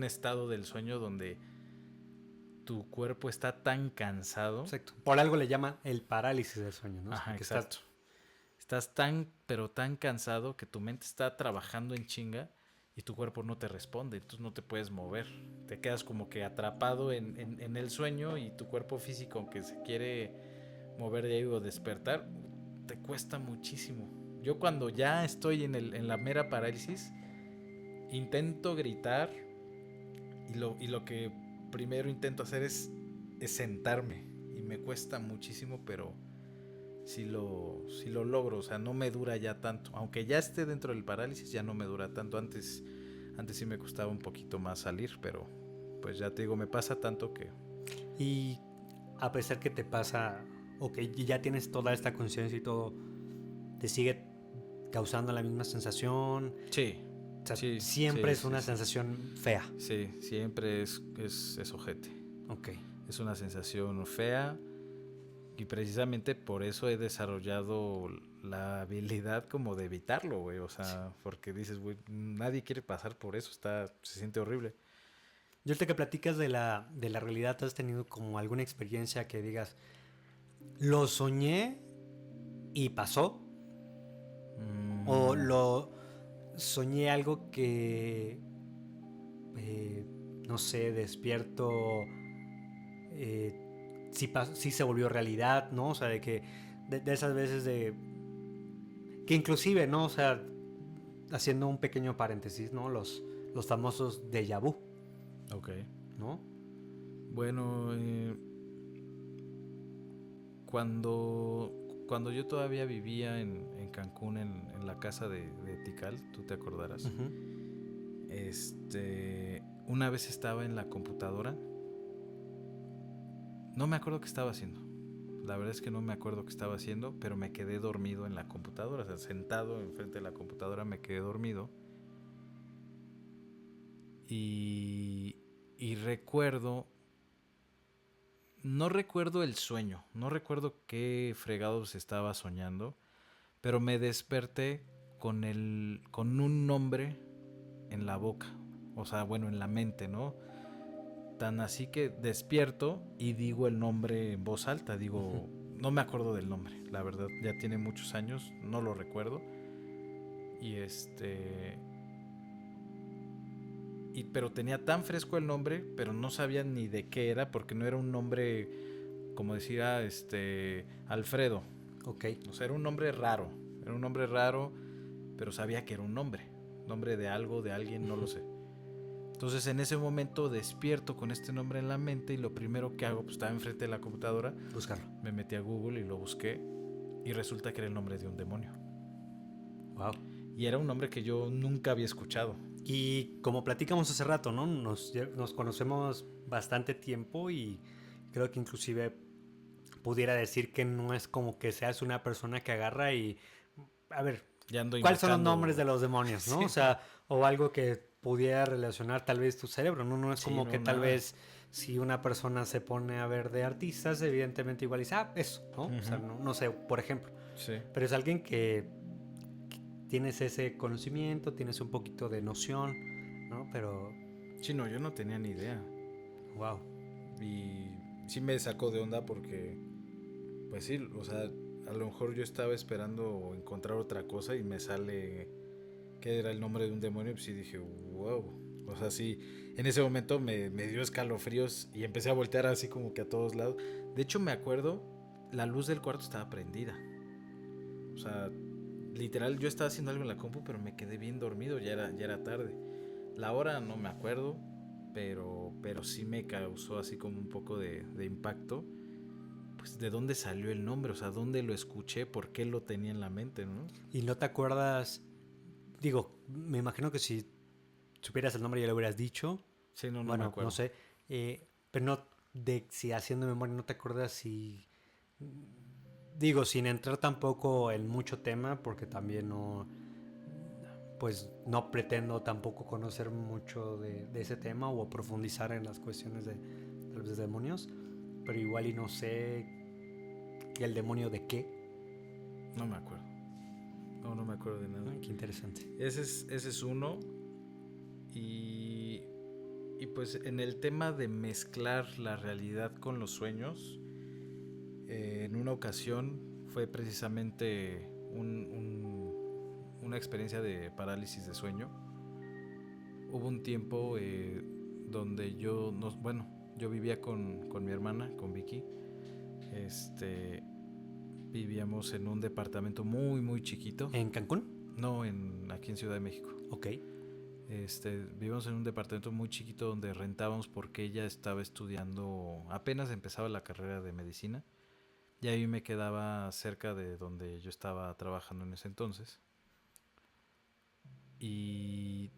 estado del sueño donde tu cuerpo está tan cansado. Exacto. Por algo le llaman el parálisis del sueño, ¿no? Ajá, que exacto. Estás tan, pero tan cansado que tu mente está trabajando en chinga y tu cuerpo no te responde, entonces no te puedes mover. Te quedas como que atrapado en el sueño y tu cuerpo físico, aunque se quiere mover de ahí o despertar, te cuesta muchísimo. Yo cuando ya estoy en la mera parálisis, intento gritar y lo que primero intento hacer es sentarme y me cuesta muchísimo, pero si lo logro, o sea, no me dura ya tanto. Aunque ya esté dentro del parálisis, ya no me dura tanto. Antes sí me costaba un poquito más salir, pero pues ya te digo, me pasa tanto que... Y a pesar que te pasa, o que ya tienes toda esta conciencia y todo, ¿te sigue causando la misma sensación? Sí. O sea, Sí, siempre sí, es una sensación fea. Sí, siempre es ojete. Ok. Es una sensación fea. Y precisamente por eso he desarrollado la habilidad como de evitarlo, güey. O sea, porque dices, güey, nadie quiere pasar por eso. Se siente horrible. Yo ahorita que platicas de la realidad, ¿has tenido como alguna experiencia que digas, lo soñé y pasó? ¿O lo soñé algo que, no sé, despierto, sí se volvió realidad, ¿no? O sea, de que de esas veces que inclusive, ¿no? O sea, haciendo un pequeño paréntesis, ¿no? Los famosos déjà vu. Ok. ¿No? Bueno, cuando yo todavía vivía en Cancún, en la casa de Tikal, tú te acordarás. Uh-huh. Una vez estaba en la computadora. No me acuerdo qué estaba haciendo. La verdad es que no me acuerdo qué estaba haciendo, pero me quedé dormido en la computadora. O sea, sentado enfrente de la computadora me quedé dormido. Y recuerdo... No recuerdo el sueño. No recuerdo qué fregados estaba soñando. Pero me desperté con un nombre en la boca. O sea, bueno, en la mente, ¿no? Tan así que despierto y digo el nombre en voz alta. Digo, no me acuerdo del nombre, la verdad. Ya tiene muchos años, no lo recuerdo. Pero tenía tan fresco el nombre, pero no sabía ni de qué era, porque no era un nombre, como decía, Alfredo. Ok. O sea, era un nombre raro. Era un nombre raro, pero sabía que era un nombre. Nombre de algo, de alguien, no lo sé. Entonces en ese momento despierto con este nombre en la mente y lo primero que hago, pues estaba enfrente de la computadora. Buscarlo. Me metí a Google y lo busqué y resulta que era el nombre de un demonio. Wow. Y era un nombre que yo nunca había escuchado. Y como platicamos hace rato, ¿no? Nos conocemos bastante tiempo y creo que inclusive pudiera decir que no es como que seas una persona que agarra y... A ver, ¿cuáles son los nombres de los demonios, no? Sí. O sea, o algo que pudiera relacionar tal vez tu cerebro, ¿no? No es como no, que tal vez si una persona se pone a ver de artistas, evidentemente igual dice, eso, ¿no? Uh-huh. O sea, no sé, por ejemplo. Sí. Pero es alguien que tienes ese conocimiento, tienes un poquito de noción, ¿no? Pero... Sí, no, yo no tenía ni idea. Wow. Y sí me sacó de onda porque, pues sí, o sea, a lo mejor yo estaba esperando encontrar otra cosa y me sale que era el nombre de un demonio, pues sí dije, wow. O sea, sí, en ese momento me dio escalofríos y empecé a voltear así como que a todos lados. De hecho, me acuerdo, la luz del cuarto estaba prendida. O sea, literal, yo estaba haciendo algo en la compu, pero me quedé bien dormido, ya era tarde. La hora no me acuerdo, pero sí me causó así como un poco de impacto. pues, ¿de dónde salió el nombre? O sea, ¿dónde lo escuché? ¿Por qué lo tenía en la mente, no? ¿Y no te acuerdas? Digo, me imagino que si supieras el nombre ya lo hubieras dicho. Sí, no me Bueno, acuerdo. no sé. Pero no, si haciendo memoria, ¿no te acuerdas si... Digo, sin entrar tampoco en mucho tema, porque también no... Pues no pretendo tampoco conocer mucho de ese tema o profundizar en las cuestiones de tal vez de demonios. Pero igual y no sé el demonio de qué. No me acuerdo. No me acuerdo de nada. Ay, qué interesante. Ese es uno. Y pues en el tema de mezclar la realidad con los sueños, en una ocasión fue precisamente una experiencia de parálisis de sueño. Hubo un tiempo donde yo vivía con mi hermana, con Vicky. Vivíamos en un departamento muy, muy chiquito. ¿En Cancún? No, aquí en Ciudad de México. Ok. Vivíamos en un departamento muy chiquito donde rentábamos porque ella estaba estudiando, apenas empezaba la carrera de medicina. Y ahí me quedaba cerca de donde yo estaba trabajando en ese entonces. Y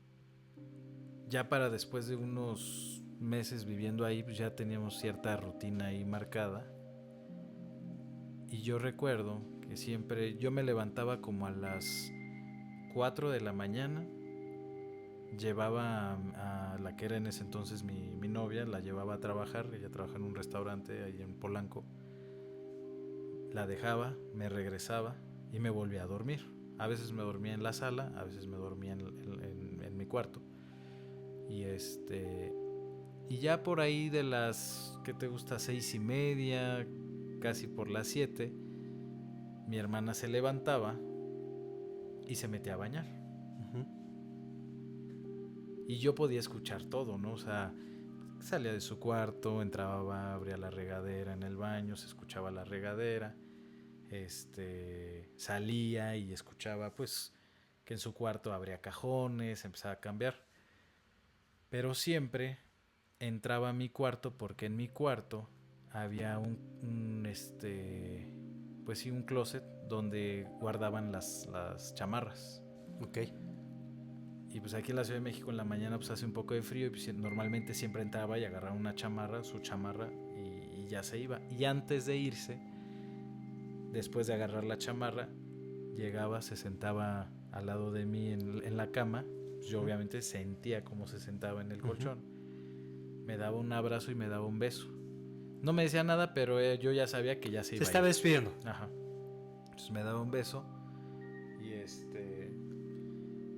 ya para después de unos meses viviendo ahí, pues ya teníamos cierta rutina ahí marcada. Y yo recuerdo que siempre yo me levantaba como a las 4 de la mañana. Llevaba a la que era en ese entonces mi novia, la llevaba a trabajar. Ella trabaja en un restaurante ahí en Polanco. La dejaba, me regresaba y me volvía a dormir. A veces me dormía en la sala, a veces me dormía en mi cuarto. Y ya por ahí de las, ¿qué te gusta? 6:30, casi por las 7, mi hermana se levantaba y se metía a bañar. Uh-huh. Y yo podía escuchar todo, ¿no? O sea, salía de su cuarto, entraba, abría la regadera en el baño, se escuchaba la regadera. Salía y escuchaba pues que en su cuarto abría cajones, empezaba a cambiar. Pero siempre entraba a mi cuarto porque en mi cuarto había un closet donde guardaban las chamarras. Ok. Y pues aquí en la Ciudad de México en la mañana pues hace un poco de frío y pues normalmente siempre entraba y agarraba su chamarra y ya se iba. Y antes de irse, después de agarrar la chamarra, llegaba, se sentaba al lado de mí en la cama. Yo obviamente sentía cómo se sentaba en el colchón. Me daba un abrazo y me daba un beso. No me decía nada, pero yo ya sabía que ya se iba. Se estaba despidiendo. Ajá. Entonces me daba un beso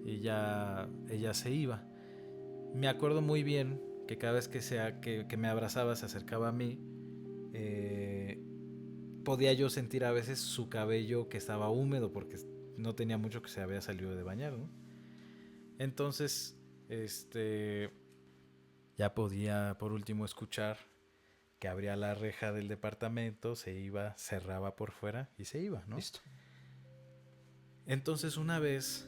y ya ella se iba. Me acuerdo muy bien que cada vez que me abrazaba, se acercaba a mí, podía yo sentir a veces su cabello que estaba húmedo porque no tenía mucho que se había salido de bañar, ¿no? Entonces, ya podía por último escuchar que abría la reja del departamento, se iba, cerraba por fuera y se iba, ¿no? Listo. Entonces una vez,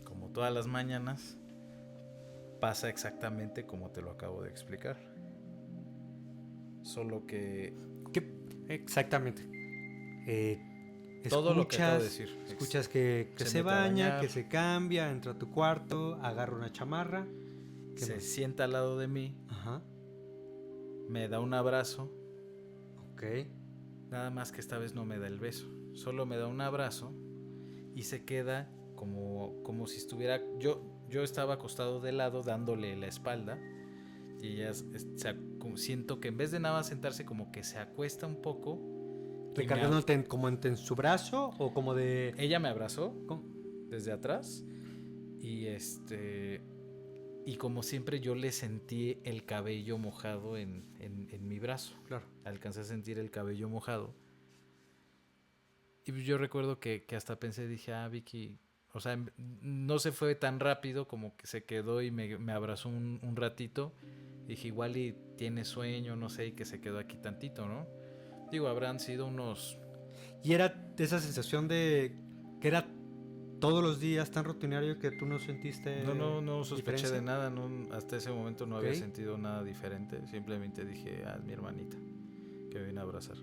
como todas las mañanas, pasa exactamente como te lo acabo de explicar. Solo que... Exactamente. Todo lo que acabo de decir. Escuchas que se baña, que se cambia, entra a tu cuarto, agarra una chamarra. Se sienta al lado de mí. Ajá. Me da un abrazo. Ok. Nada más que esta vez no me da el beso. Solo me da un abrazo y se queda como si estuviera... Yo estaba acostado de lado dándole la espalda y ella siento que en vez de nada sentarse como que se acuesta un poco. ¿Recargándote como en su brazo o como de...? Ella me abrazó ¿Cómo? desde atrás y y como siempre yo le sentí el cabello mojado en mi brazo. Claro. Alcancé a sentir el cabello mojado. Y yo recuerdo que hasta pensé, dije, Vicky, o sea, no se fue tan rápido, como que se quedó y me abrazó un ratito. Dije, igual y tiene sueño, no sé, y que se quedó aquí tantito, ¿no? Digo, habrán sido unos... Y era esa sensación de que era todos los días tan rutinario que tú no sentiste... No sospeché diferencia. de nada, hasta ese momento no había sentido nada diferente. Simplemente dije, es mi hermanita que me viene a abrazar.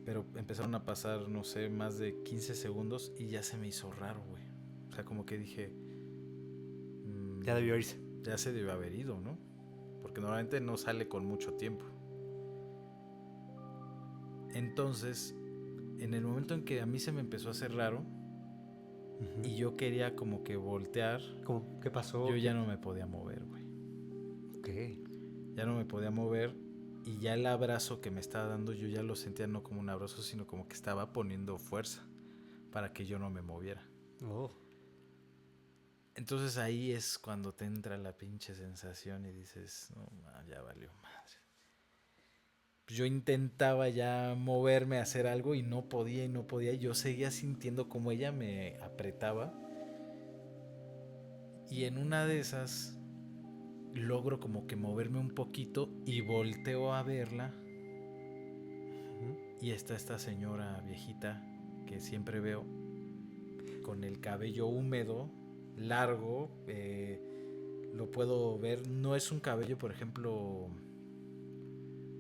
Pero empezaron a pasar, no sé, más de 15 segundos y ya se me hizo raro, güey. O sea, como que dije... Ya debió irse. Ya se debió haber ido, ¿no? Porque normalmente no sale con mucho tiempo. Entonces, en el momento en que a mí se me empezó a hacer raro y yo quería como que voltear, ¿Qué pasó? yo ya no me podía mover, güey. Ok. Ya no me podía mover y ya el abrazo que me estaba dando yo ya lo sentía no como un abrazo, sino como que estaba poniendo fuerza para que yo no me moviera. Oh. Entonces ahí es cuando te entra la pinche sensación y dices, no, ya valió madre. Yo intentaba ya moverme a hacer algo y no podía y no podía. Yo seguía sintiendo como ella me apretaba. Y en una de esas logro como que moverme un poquito y volteo a verla. Y está esta señora viejita que siempre veo con el cabello húmedo, largo. Lo puedo ver. No es un cabello, por ejemplo...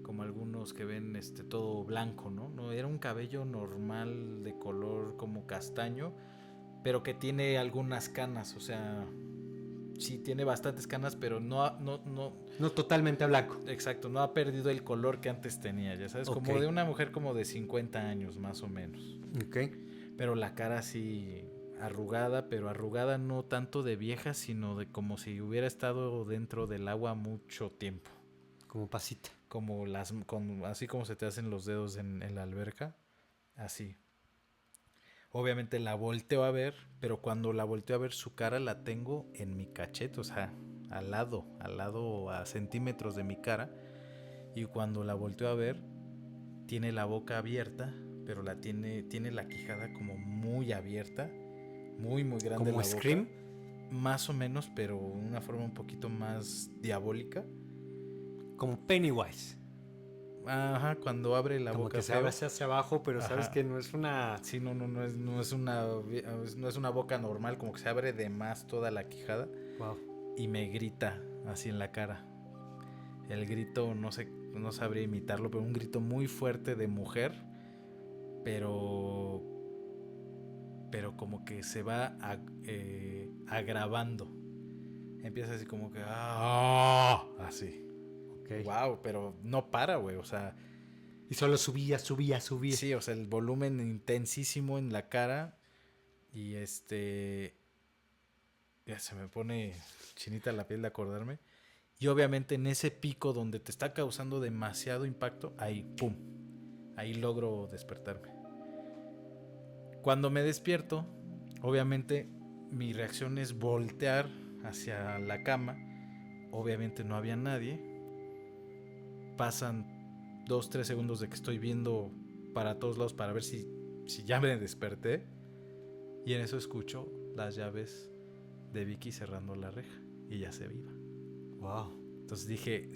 como algunos que ven todo blanco, ¿no? No, era un cabello normal de color como castaño, pero que tiene algunas canas, o sea, sí tiene bastantes canas, pero no totalmente blanco. Exacto, no ha perdido el color que antes tenía, ya sabes, Okay. como de una mujer como de 50 años más o menos. Ok. Pero la cara sí arrugada, pero arrugada no tanto de vieja, sino de como si hubiera estado dentro del agua mucho tiempo. Como pasita. Como así como se te hacen los dedos en la alberca, así. Obviamente la volteo a ver, pero cuando la volteo a ver su cara la tengo en mi cachete, o sea, al lado a centímetros de mi cara. Y cuando la volteo a ver, tiene la boca abierta, pero tiene la quijada como muy abierta, muy muy grande. ¿Como la Scream? boca, más o menos, pero de una forma un poquito más diabólica. Como Pennywise. Ajá, cuando abre la como boca. Que se abre hacia abajo, pero ajá. Sabes que no es una... Sí, no es una boca normal, como que se abre de más toda la quijada. Wow. Y me grita así en la cara. El grito, no sabría imitarlo, pero un grito muy fuerte de mujer. Pero como que se va agravando. Empieza así como que... así. Okay. Wow, pero no para, güey, o sea... Y solo subía. Sí, o sea, el volumen intensísimo en la cara. Y ya se me pone chinita la piel de acordarme. Y obviamente en ese pico donde te está causando demasiado impacto, ahí, pum, ahí logro despertarme. Cuando me despierto, obviamente mi reacción es voltear hacia la cama. Obviamente no había nadie. Pasan 2-3 segundos de que estoy viendo para todos lados para ver si ya me desperté. Y en eso escucho las llaves de Vicky cerrando la reja. Y ya se iba. Wow. Entonces dije,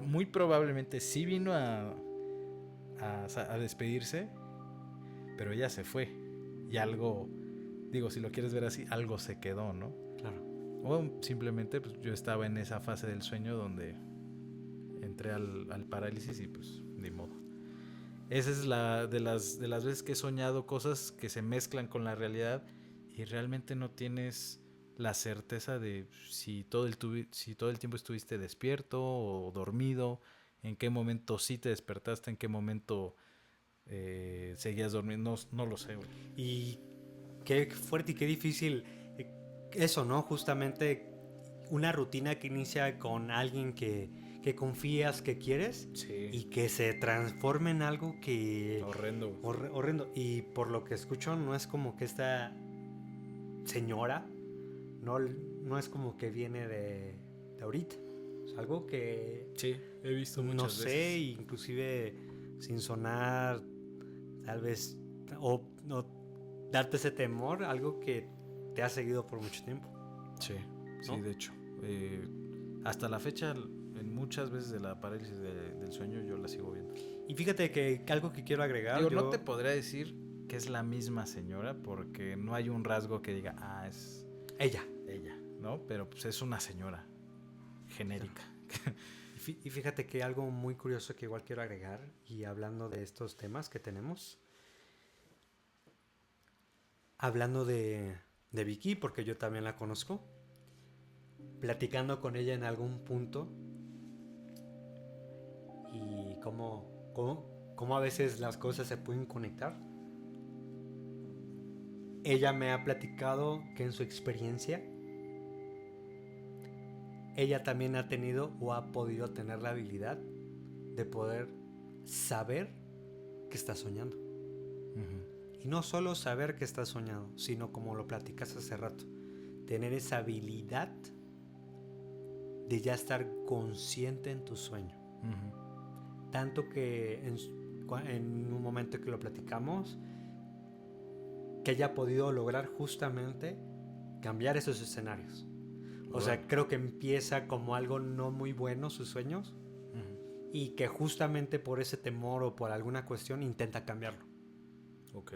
muy probablemente sí vino a despedirse, pero ella se fue. Y algo, digo, si lo quieres ver así, algo se quedó, ¿no? Claro. O simplemente pues, yo estaba en esa fase del sueño donde entré al parálisis y pues ni modo. Esa es de las veces que he soñado cosas que se mezclan con la realidad y realmente no tienes la certeza de si todo el tiempo estuviste despierto o dormido, en qué momento sí te despertaste, en qué momento seguías dormiendo, no lo sé, güey. Y qué fuerte y qué difícil eso, ¿no? Justamente una rutina que inicia con alguien que confías, que quieres, sí. Y que se transforme en algo que... Horrendo. Horrendo. Y por lo que escucho, no es como que esta señora, no es como que viene de ahorita. Es algo que... Sí, he visto muchas veces. No sé, inclusive sin sonar, tal vez, o darte ese temor, algo que te ha seguido por mucho tiempo. Sí, ¿no? Sí, de hecho. Hasta la fecha, en muchas veces de la parálisis del sueño, yo la sigo viendo. Y fíjate que algo que quiero agregar... No te podría decir que es la misma señora, porque no hay un rasgo que diga, es... Ella, ¿no? Pero pues es una señora genérica. Y fíjate que algo muy curioso que igual quiero agregar, y hablando de estos temas que tenemos, hablando de Vicky, porque yo también la conozco, platicando con ella en algún punto, y cómo a veces las cosas se pueden conectar. Ella me ha platicado que en su experiencia, ella también ha tenido o ha podido tener la habilidad de poder saber que está soñando. Y no solo saber que está soñando, sino como lo platicas hace rato, tener esa habilidad de ya estar consciente en tu sueño. Tanto que en un momento que lo platicamos, que haya podido lograr justamente cambiar esos escenarios. O sea, creo que empieza como algo no muy bueno sus sueños, y que justamente por ese temor o por alguna cuestión intenta cambiarlo. Ok.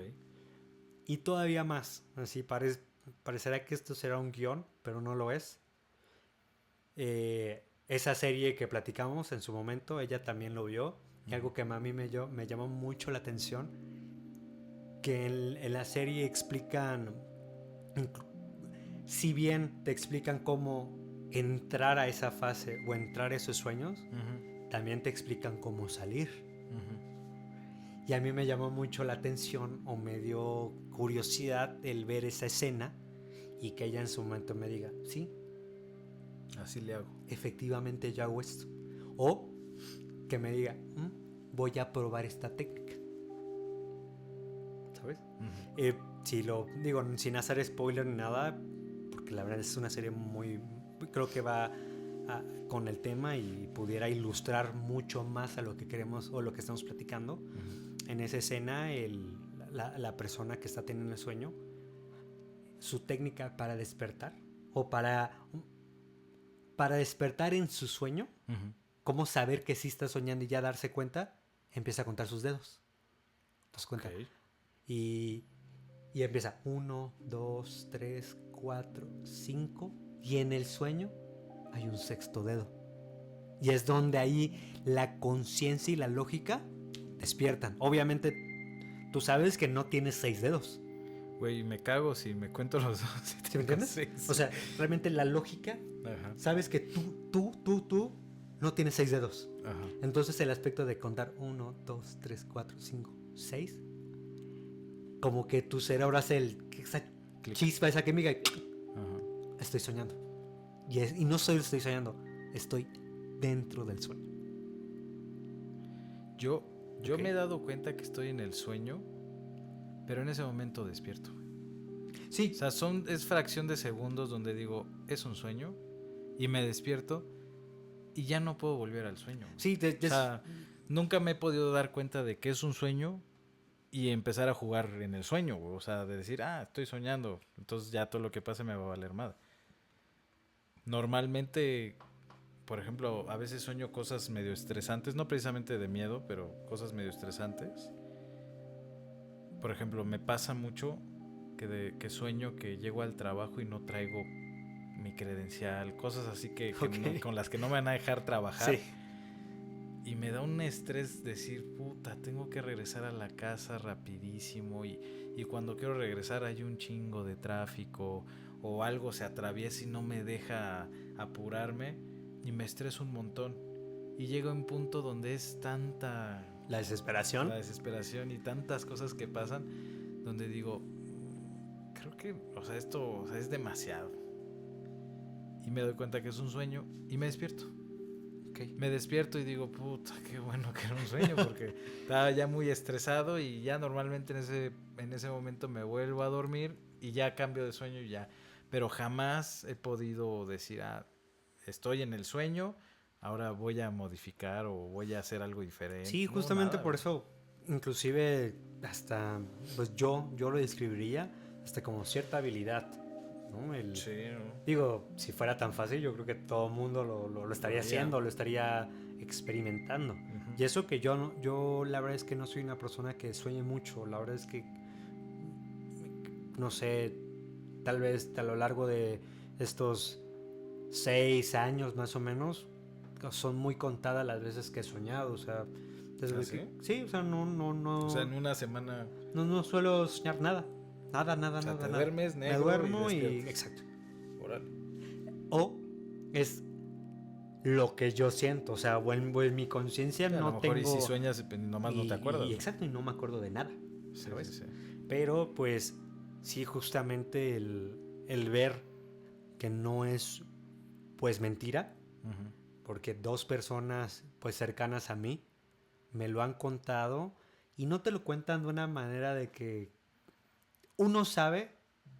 Y todavía más, así parecerá que esto será un guión, pero no lo es. Esa serie que platicamos en su momento, ella también lo vio. Y algo que a mí me llamó mucho la atención, que en la serie explican, si bien te explican cómo entrar a esa fase o entrar a esos sueños, también te explican cómo salir. Y a mí me llamó mucho la atención, o me dio curiosidad el ver esa escena, y que ella en su momento me diga, sí, así le hago. efectivamente yo hago esto. O que me diga, voy a probar esta técnica. ¿Sabes? Si lo digo sin hacer spoiler ni nada, porque la verdad es una serie muy, creo que va con el tema y pudiera ilustrar mucho más a lo que queremos o lo que estamos platicando. En esa escena, la persona que está teniendo el sueño, su técnica para despertar, o para despertar en su sueño, cómo saber que sí está soñando y ya darse cuenta, empieza a contar sus dedos. ¿Te das cuenta? Okay. Y empieza 1, 2, 3, 4, 5, y en el sueño hay un sexto dedo. Y es donde ahí la conciencia y la lógica despiertan. Obviamente, tú sabes que no tienes 6 dedos. Güey, me cago si me cuento los dos. ¿Sí me entiendes? 6. O sea, realmente la lógica, sabes que tú no tienes 6 dedos. Ajá. Entonces el aspecto de contar 1, 2, 3, 4, 5, 6, como que tu cerebro hace esa chispa, esa química, y estoy soñando. Y no solo estoy soñando, estoy dentro del sueño. Yo me he dado cuenta que estoy en el sueño, pero en ese momento despierto. Sí. O sea, es fracción de segundos donde digo, es un sueño, y me despierto y ya no puedo volver al sueño. Sí, o sea, nunca me he podido dar cuenta de que es un sueño y empezar a jugar en el sueño. O sea, de decir, estoy soñando, entonces ya todo lo que pase me va a valer madre. Normalmente, por ejemplo, a veces sueño cosas medio estresantes, no precisamente de miedo, pero cosas medio estresantes. Por ejemplo, me pasa mucho que sueño que llego al trabajo y no traigo mi credencial, cosas así que con las que no me van a dejar trabajar. Sí. Y me da un estrés decir, puta, tengo que regresar a la casa rapidísimo, y cuando quiero regresar hay un chingo de tráfico o algo se atraviesa y no me deja apurarme, y me estreso un montón. Y llego a un punto donde es tanta... La desesperación. La desesperación y tantas cosas que pasan, donde digo, creo que, o sea, esto, o sea, es demasiado. Y me doy cuenta que es un sueño y me despierto. Okay. Me despierto y digo, puta, qué bueno que era un sueño, porque estaba ya muy estresado, y ya normalmente en ese momento me vuelvo a dormir y ya cambio de sueño y ya. Pero jamás he podido decir, estoy en el sueño, ahora voy a modificar o voy a hacer algo diferente. Sí, justamente por eso, inclusive hasta, pues yo lo describiría hasta como cierta habilidad, ¿no? Sí, ¿no? Digo, si fuera tan fácil, yo creo que todo el mundo lo estaría haciendo, lo estaría experimentando. Y eso que yo la verdad es que no soy una persona que sueñe mucho. La verdad es que, no sé, tal vez a lo largo de estos 6 años más o menos, son muy contadas las veces que he soñado, o sea, desde ¿Ah, que, sí, o sea, no, O sea, en una semana no suelo soñar nada, o sea, te nada. duermes Me negro duermo y y despiertas. exacto. Órale. O es lo que yo siento, o sea, o en mi conciencia Sí, a lo no mejor y si tengo sueñas pues, nomás no te acuerdas. y ¿no? exacto, y no me acuerdo de nada, Sí, ¿sabes? sí, sí. Pero pues sí, justamente el ver que no es pues mentira, Ujú. porque dos personas pues cercanas a mí me lo han contado y no te lo cuentan de una manera de que uno sabe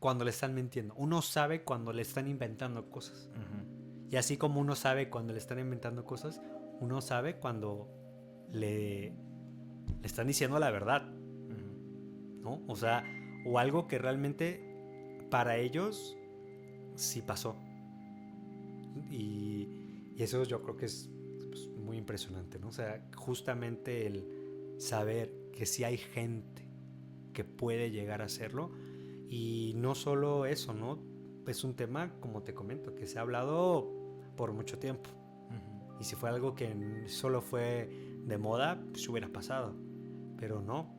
cuando le están mintiendo, uno sabe cuando le están inventando cosas. Ujú. Y así como uno sabe cuando le están inventando cosas, uno sabe cuando le están diciendo la verdad, Ujú. ¿no? O sea, o algo que realmente para ellos sí pasó. Y eso yo creo que es pues, muy impresionante, ¿no? O sea, justamente el saber que sí hay gente que puede llegar a hacerlo. Y no solo eso, ¿no? Es un tema, como te comento, que se ha hablado por mucho tiempo. Ujú. Y si fue algo que solo fue de moda, pues hubiera pasado. Pero no,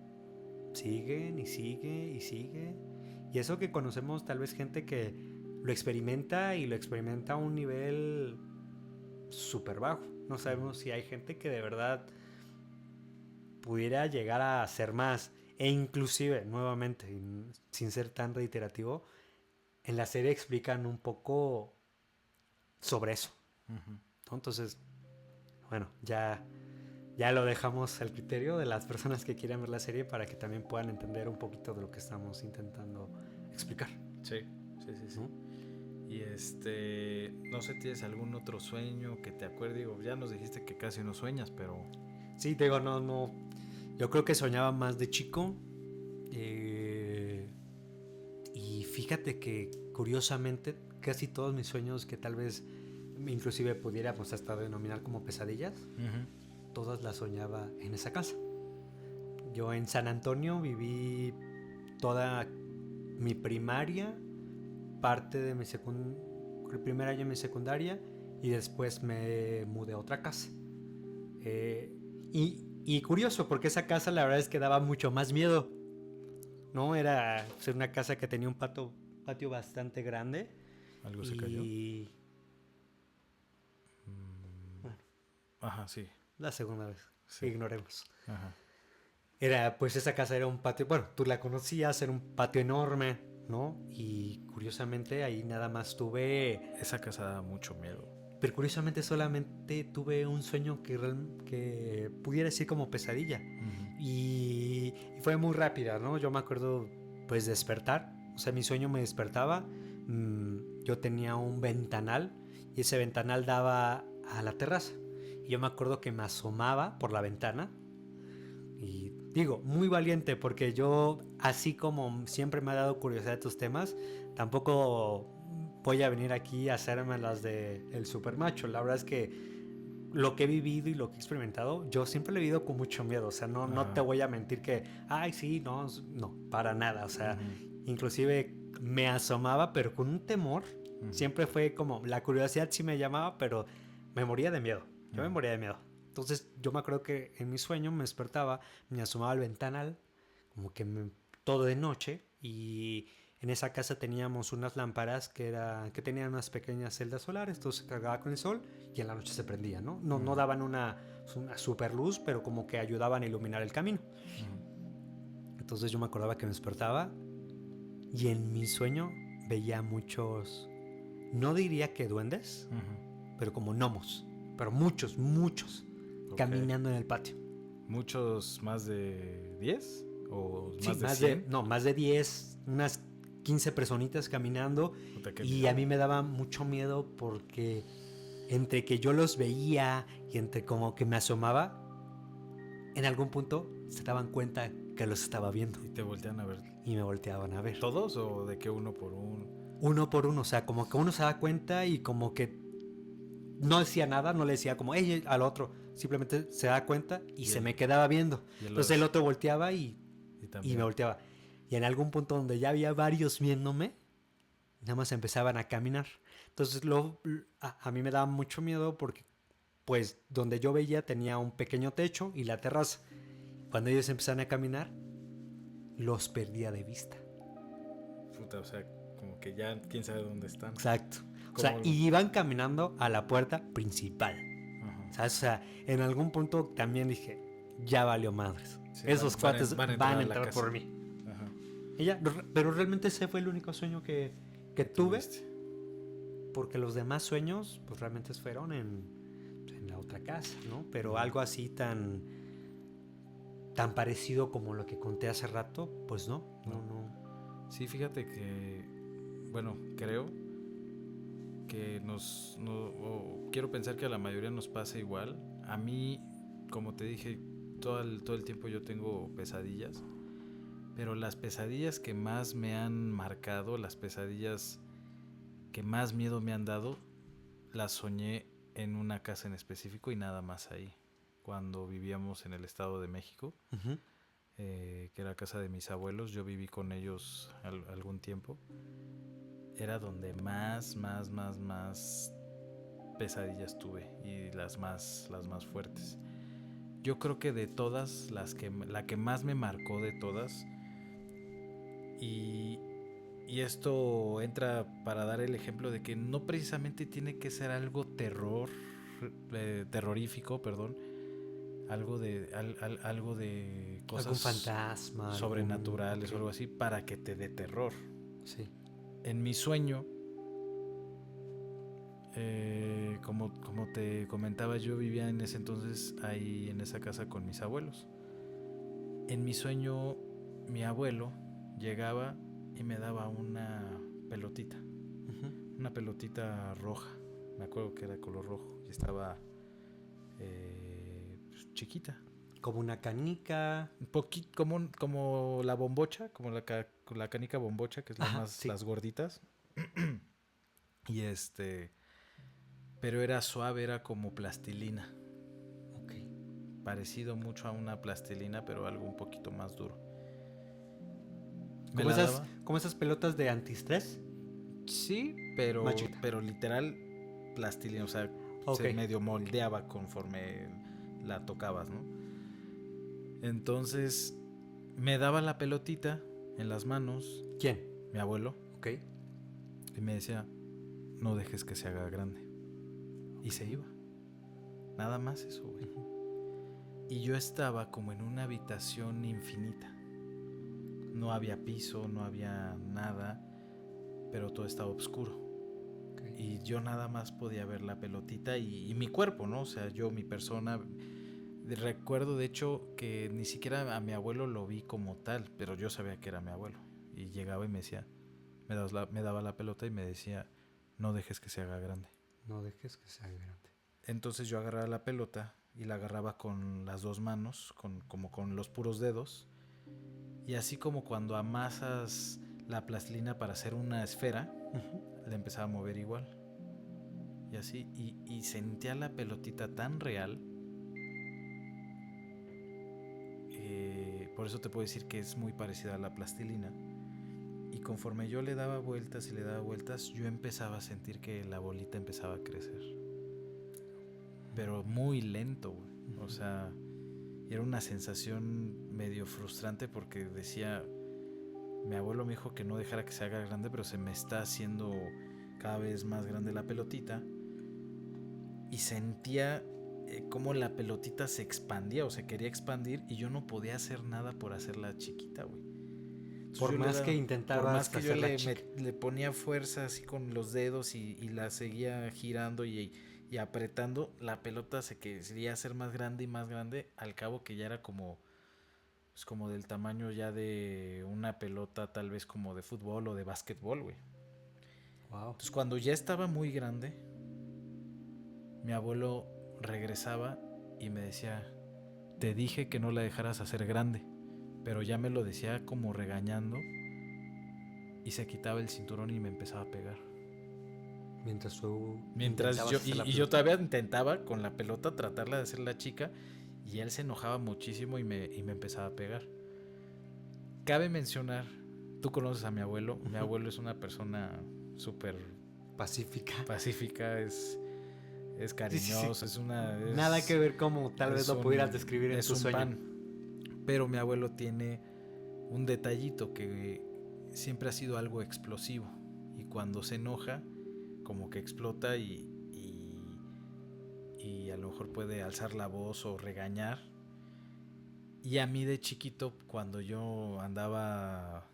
siguen y sigue y sigue. Y eso que conocemos tal vez gente que lo experimenta y lo experimenta a un nivel súper bajo. No sabemos si hay gente que de verdad pudiera llegar a hacer más. E inclusive, nuevamente, sin ser tan reiterativo, en la serie explican un poco sobre eso, Ujú. ¿no? Entonces, bueno, ya lo dejamos al criterio de las personas que quieran ver la serie para que también puedan entender un poquito de lo que estamos intentando explicar, Sí, sí, sí, sí. ¿no? Y no sé, ¿tienes algún otro sueño que te acuerdes? Digo, ya nos dijiste que casi no sueñas, pero... Sí, te digo, no. Yo creo que soñaba más de chico. Y fíjate que curiosamente casi todos mis sueños que tal vez inclusive pudiéramos hasta denominar como pesadillas, Ujú. todas las soñaba en esa casa. Yo en San Antonio viví toda mi primaria, parte de mi el primer año de mi secundaria y después me mudé a otra casa. Y curioso, porque esa casa la verdad es que daba mucho más miedo. ¿No? Era una casa que tenía un patio bastante grande. ¿Algo se cayó? Y Mm. bueno, Ajá, sí. la segunda vez, Sí. ignoremos. Ajá. Era, pues esa casa era un patio, bueno, tú la conocías, era un patio enorme, ¿no? Y curiosamente ahí nada más tuve, Esa casa da mucho miedo. pero curiosamente solamente tuve un sueño que pudiera decir como pesadilla. Ujú. Y fue muy rápida, ¿no? Yo me acuerdo, pues, despertar. O sea, mi sueño me despertaba. Yo tenía un ventanal y ese ventanal daba a la terraza. Y yo me acuerdo que me asomaba por la ventana. Y digo, muy valiente porque yo, así como siempre me ha dado curiosidad de estos temas, tampoco voy a venir aquí a hacerme las de el super macho. La verdad es que lo que he vivido y lo que he experimentado, yo siempre lo he vivido con mucho miedo. O sea, no te Ajá. voy a mentir que, ay, sí, no, para nada. O sea, Ujú. inclusive me asomaba, pero con un temor. Ujú. Siempre fue como, la curiosidad sí me llamaba, pero me moría de miedo. Yo me Ujú. moría de miedo. Entonces, yo me acuerdo que en mi sueño me despertaba, me asomaba al ventanal, como que todo de noche, y en esa casa teníamos unas lámparas que tenían unas pequeñas celdas solares, todo se cargaba con el sol y en la noche se prendía, ¿no? No Ujú. daban una super luz, pero como que ayudaban a iluminar el camino. Ujú. Entonces yo me acordaba que me despertaba y en mi sueño veía muchos, no diría que duendes, Ujú. pero como gnomos, pero muchos, Ok. caminando en el patio. ¿Muchos más de 10? ¿O Sí, más de 100? más de 10, unas 15 personitas caminando. Puta, qué Y a miedo. mí me daba mucho miedo porque entre que yo los veía y entre como que me asomaba, en algún punto se daban cuenta que los estaba viendo ¿Y te voltean a ver y me volteaban a ver. todos o de que uno por uno? Uno por uno, o sea, como que uno se da cuenta y como que no decía nada, no le decía como, hey, al otro, simplemente se da cuenta y se me quedaba viendo. Entonces el otro volteaba y me volteaba. Y en algún punto donde ya había varios viéndome, nada más empezaban a caminar. Entonces a mí me daba mucho miedo porque pues donde yo veía tenía un pequeño techo y la terraza. Cuando ellos empezaron a caminar, los perdía de vista. Puta, o sea, como que ya quién sabe dónde están. Exacto. O Como sea, y iban caminando a la puerta principal. Ajá. ¿Sabes? O sea, en algún punto también dije, ya valió madres. Sí, Esos cuates van a a la entrar casa. por mí. Ajá. Y ya, pero realmente ese fue el único sueño que tuve. ¿Tuviste? Porque los demás sueños, pues realmente fueron en la otra casa, ¿no? Pero algo así tan parecido como lo que conté hace rato, pues no. Sí, fíjate que, bueno, creo que quiero pensar que a la mayoría nos pasa igual. A mí, como te dije, todo el tiempo yo tengo pesadillas, pero las pesadillas que más me han marcado, las pesadillas que más miedo me han dado, las soñé en una casa en específico y nada más ahí, cuando vivíamos en el Estado de México. Uh-huh. Que era casa de mis abuelos. Yo viví con ellos algún tiempo. Era donde más pesadillas tuve, y las más fuertes. Yo creo que de todas, la que más me marcó de todas, y esto entra para dar el ejemplo de que no precisamente tiene que ser algo terrorífico, perdón, algo de cosas, algún fantasma, sobrenaturales, o algo así, para que te dé terror. Sí. En mi sueño, como te comentaba, yo vivía en ese entonces ahí en esa casa con mis abuelos. En mi sueño, mi abuelo llegaba y me daba una pelotita, una pelotita roja. Me acuerdo que era de color rojo y estaba chiquita. Como una canica. Un poquito como la bombocha, como la canica bombocha, que es Sí. las gorditas. Y pero era suave, era como plastilina. Ok. Parecido mucho a una plastilina, pero algo un poquito más duro. Como esas pelotas de antiestrés. Sí, pero Machita. pero literal plastilina, o sea, Okay. se medio moldeaba conforme la tocabas, ¿no? Entonces me daba la pelotita en las manos, ¿Quién? mi abuelo, Ok. y me decía, no dejes que se haga grande. Y se iba. Nada más eso, güey. Y yo estaba como en una habitación infinita. No había piso, no había nada, pero todo estaba oscuro. Okay. Y yo nada más podía ver la pelotita y mi cuerpo, ¿no? O sea, yo, mi persona. Recuerdo, de hecho, que ni siquiera a mi abuelo lo vi como tal, pero yo sabía que era mi abuelo. Y llegaba y me decía, me daba la pelota y me decía, no dejes que se haga grande. No dejes que se haga grande. Entonces yo agarraba la pelota y la agarraba con las dos manos, como con los puros dedos. Y así como cuando amasas la plastilina para hacer una esfera, la empezaba a mover igual. Y así, y sentía la pelotita tan real. Por eso te puedo decir que es muy parecida a la plastilina. Y conforme yo le daba vueltas y le daba vueltas, yo empezaba a sentir que la bolita empezaba a crecer. Pero muy lento, güey. O sea, era una sensación medio frustrante porque decía, mi abuelo me dijo que no dejara que se haga grande, pero se me está haciendo cada vez más grande la pelotita. Y sentía cómo la pelotita se expandía o se quería expandir y yo no podía hacer nada por hacerla chiquita, güey. Por más que intentabas por más que yo hacerla le ponía fuerza así con los dedos y la seguía girando y apretando, la pelota se quería hacer más grande y más grande, al cabo que ya era como, pues como del tamaño ya de una pelota tal vez como de fútbol o de básquetbol, güey. Wow. Entonces cuando ya estaba muy grande, mi abuelo regresaba y me decía, te dije que no la dejaras hacer grande, pero ya me lo decía como regañando y se quitaba el cinturón y me empezaba a pegar. Mientras yo todavía intentaba con la pelota tratarla de hacerla chica y él se enojaba muchísimo y me empezaba a pegar. Cabe mencionar, tú conoces a mi abuelo, mi abuelo es una persona súper pacífica, es es cariñoso, Sí. es una... Nada que ver como tal vez lo pudieras describir en es tu un sueño. pan. Pero mi abuelo tiene un detallito que siempre ha sido algo explosivo. Y cuando se enoja, como que explota y a lo mejor puede alzar la voz o regañar. Y a mí de chiquito, cuando yo andaba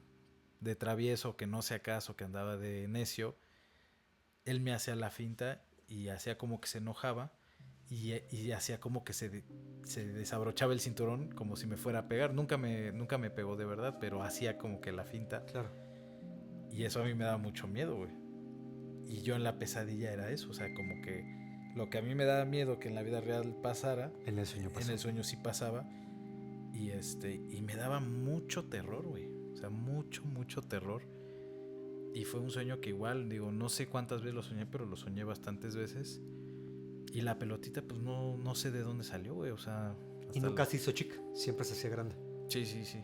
de travieso, que no sé acaso, que andaba de necio, él me hacía la finta y hacía como que se enojaba y hacía como que se desabrochaba el cinturón como si me fuera a pegar. Nunca me pegó de verdad, pero hacía como que la finta. Claro. Y eso a mí me daba mucho miedo, güey. Y yo en la pesadilla era eso, o sea, como que lo que a mí me daba miedo que en la vida real pasara, En el sueño pasó. en el sueño sí pasaba. Y me daba mucho terror, güey. O sea, mucho terror. Y fue un sueño que igual, digo, no sé cuántas veces lo soñé, pero lo soñé bastantes veces. Y la pelotita, pues no sé de dónde salió, güey. O sea... Y nunca se hizo chica, siempre se hacía grande. Sí.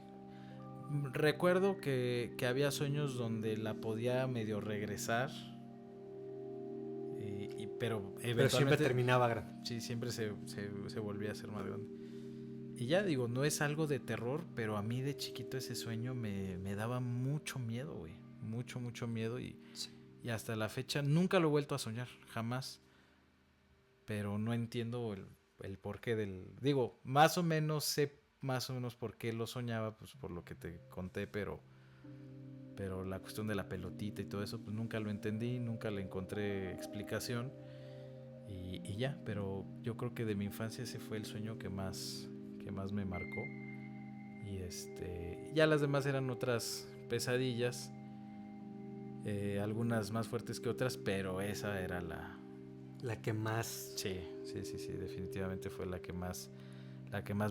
Recuerdo que había sueños donde la podía medio regresar. Pero eventualmente... Pero siempre terminaba grande. Sí, siempre se volvía a ser más grande. Y ya digo, no es algo de terror, pero a mí de chiquito ese sueño me daba mucho miedo, güey. Mucho miedo Sí. y hasta la fecha nunca lo he vuelto a soñar, jamás. Pero no entiendo el porqué del... Digo, más o menos sé más o menos por qué lo soñaba, pues por lo que te conté, pero la cuestión de la pelotita y todo eso, pues nunca lo entendí, nunca le encontré explicación. Y ya, pero yo creo que de mi infancia ese fue el sueño que más me marcó. Y ya las demás eran otras pesadillas, algunas más fuertes que otras, pero esa era la que más... Sí, definitivamente fue la que más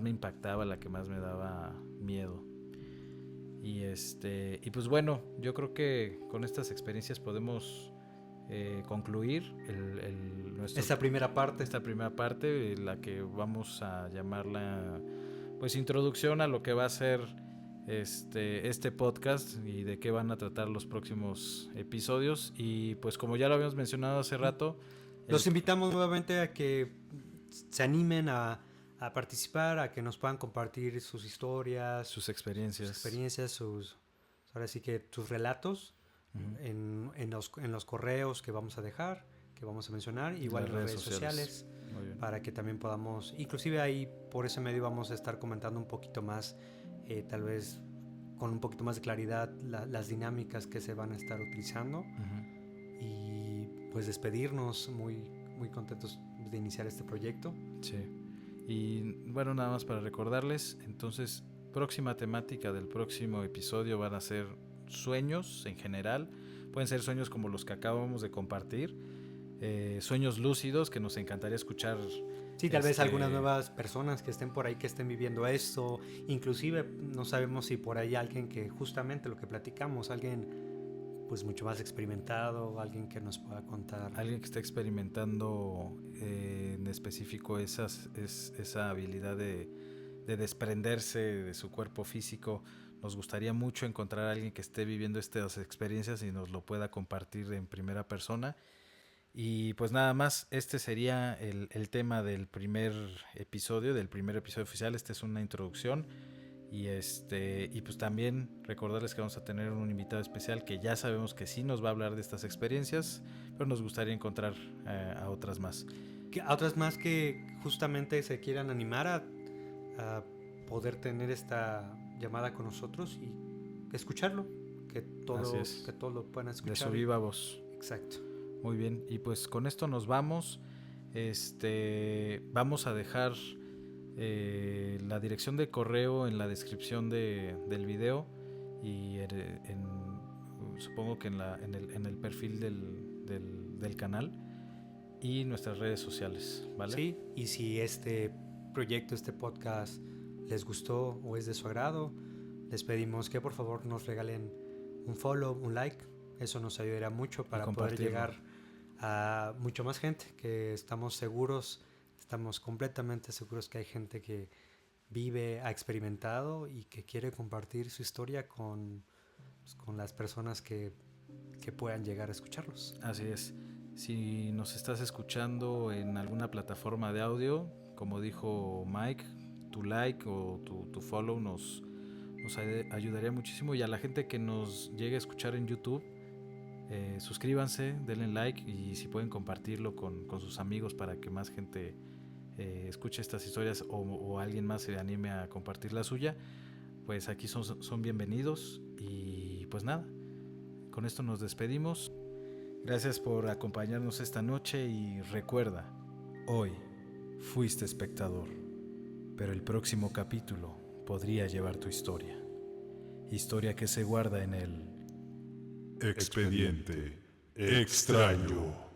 me impactaba, la que más me daba miedo. Y pues bueno, yo creo que con estas experiencias podemos concluir esta primera parte, la que vamos a llamarla pues introducción a lo que va a ser este podcast y de qué van a tratar los próximos episodios. Y pues como ya lo habíamos mencionado hace rato, los invitamos nuevamente a que se animen a participar, a que nos puedan compartir sus historias, sus experiencias, ahora sí que sus relatos. Uh-huh. en los correos que vamos a dejar, que vamos a mencionar, igual en las redes sociales, para que también podamos, inclusive ahí por ese medio vamos a estar comentando un poquito más, tal vez con un poquito más de claridad las dinámicas que se van a estar utilizando. Uh-huh. Y pues despedirnos muy contentos de iniciar este proyecto. Sí. Y bueno, nada más para recordarles, entonces próxima temática del próximo episodio van a ser sueños en general. Pueden ser sueños como los que acabamos de compartir, sueños lúcidos que nos encantaría escuchar. Sí, tal vez algunas nuevas personas que estén por ahí, que estén viviendo esto. Inclusive no sabemos si por ahí alguien que justamente lo que platicamos, alguien pues mucho más experimentado, alguien que nos pueda contar. Alguien que esté experimentando en específico esa habilidad de desprenderse de su cuerpo físico. Nos gustaría mucho encontrar a alguien que esté viviendo estas experiencias y nos lo pueda compartir en primera persona. Y pues nada más, este sería el tema del primer episodio oficial. Esta es una introducción. Y pues también recordarles que vamos a tener un invitado especial que ya sabemos que sí nos va a hablar de estas experiencias, pero nos gustaría encontrar a otras más. A otras más que justamente se quieran animar a poder tener esta llamada con nosotros y escucharlo, que todos lo puedan escuchar. De su viva voz. Exacto. Muy bien, y pues con esto nos vamos. Vamos a dejar la dirección de correo en la descripción del video y supongo que en el perfil del canal y nuestras redes sociales, ¿vale? Sí, y si este proyecto, este podcast les gustó o es de su agrado, les pedimos que por favor nos regalen un follow, un like. Eso nos ayudará mucho para poder llegar a mucho más gente, que estamos completamente seguros que hay gente que vive, ha experimentado y que quiere compartir su historia con las personas que puedan llegar a escucharlos. Así es. Si nos estás escuchando en alguna plataforma de audio, como dijo Mike, tu like o tu follow nos ayudaría muchísimo. Y a la gente que nos llegue a escuchar en YouTube, suscríbanse, denle like y si pueden compartirlo con sus amigos para que más gente escuche estas historias o alguien más se anime a compartir la suya, pues aquí son bienvenidos. Y pues nada, con esto nos despedimos. Gracias por acompañarnos esta noche y recuerda, hoy fuiste espectador, pero el próximo capítulo podría llevar tu historia. Historia que se guarda en el Expediente Extraño.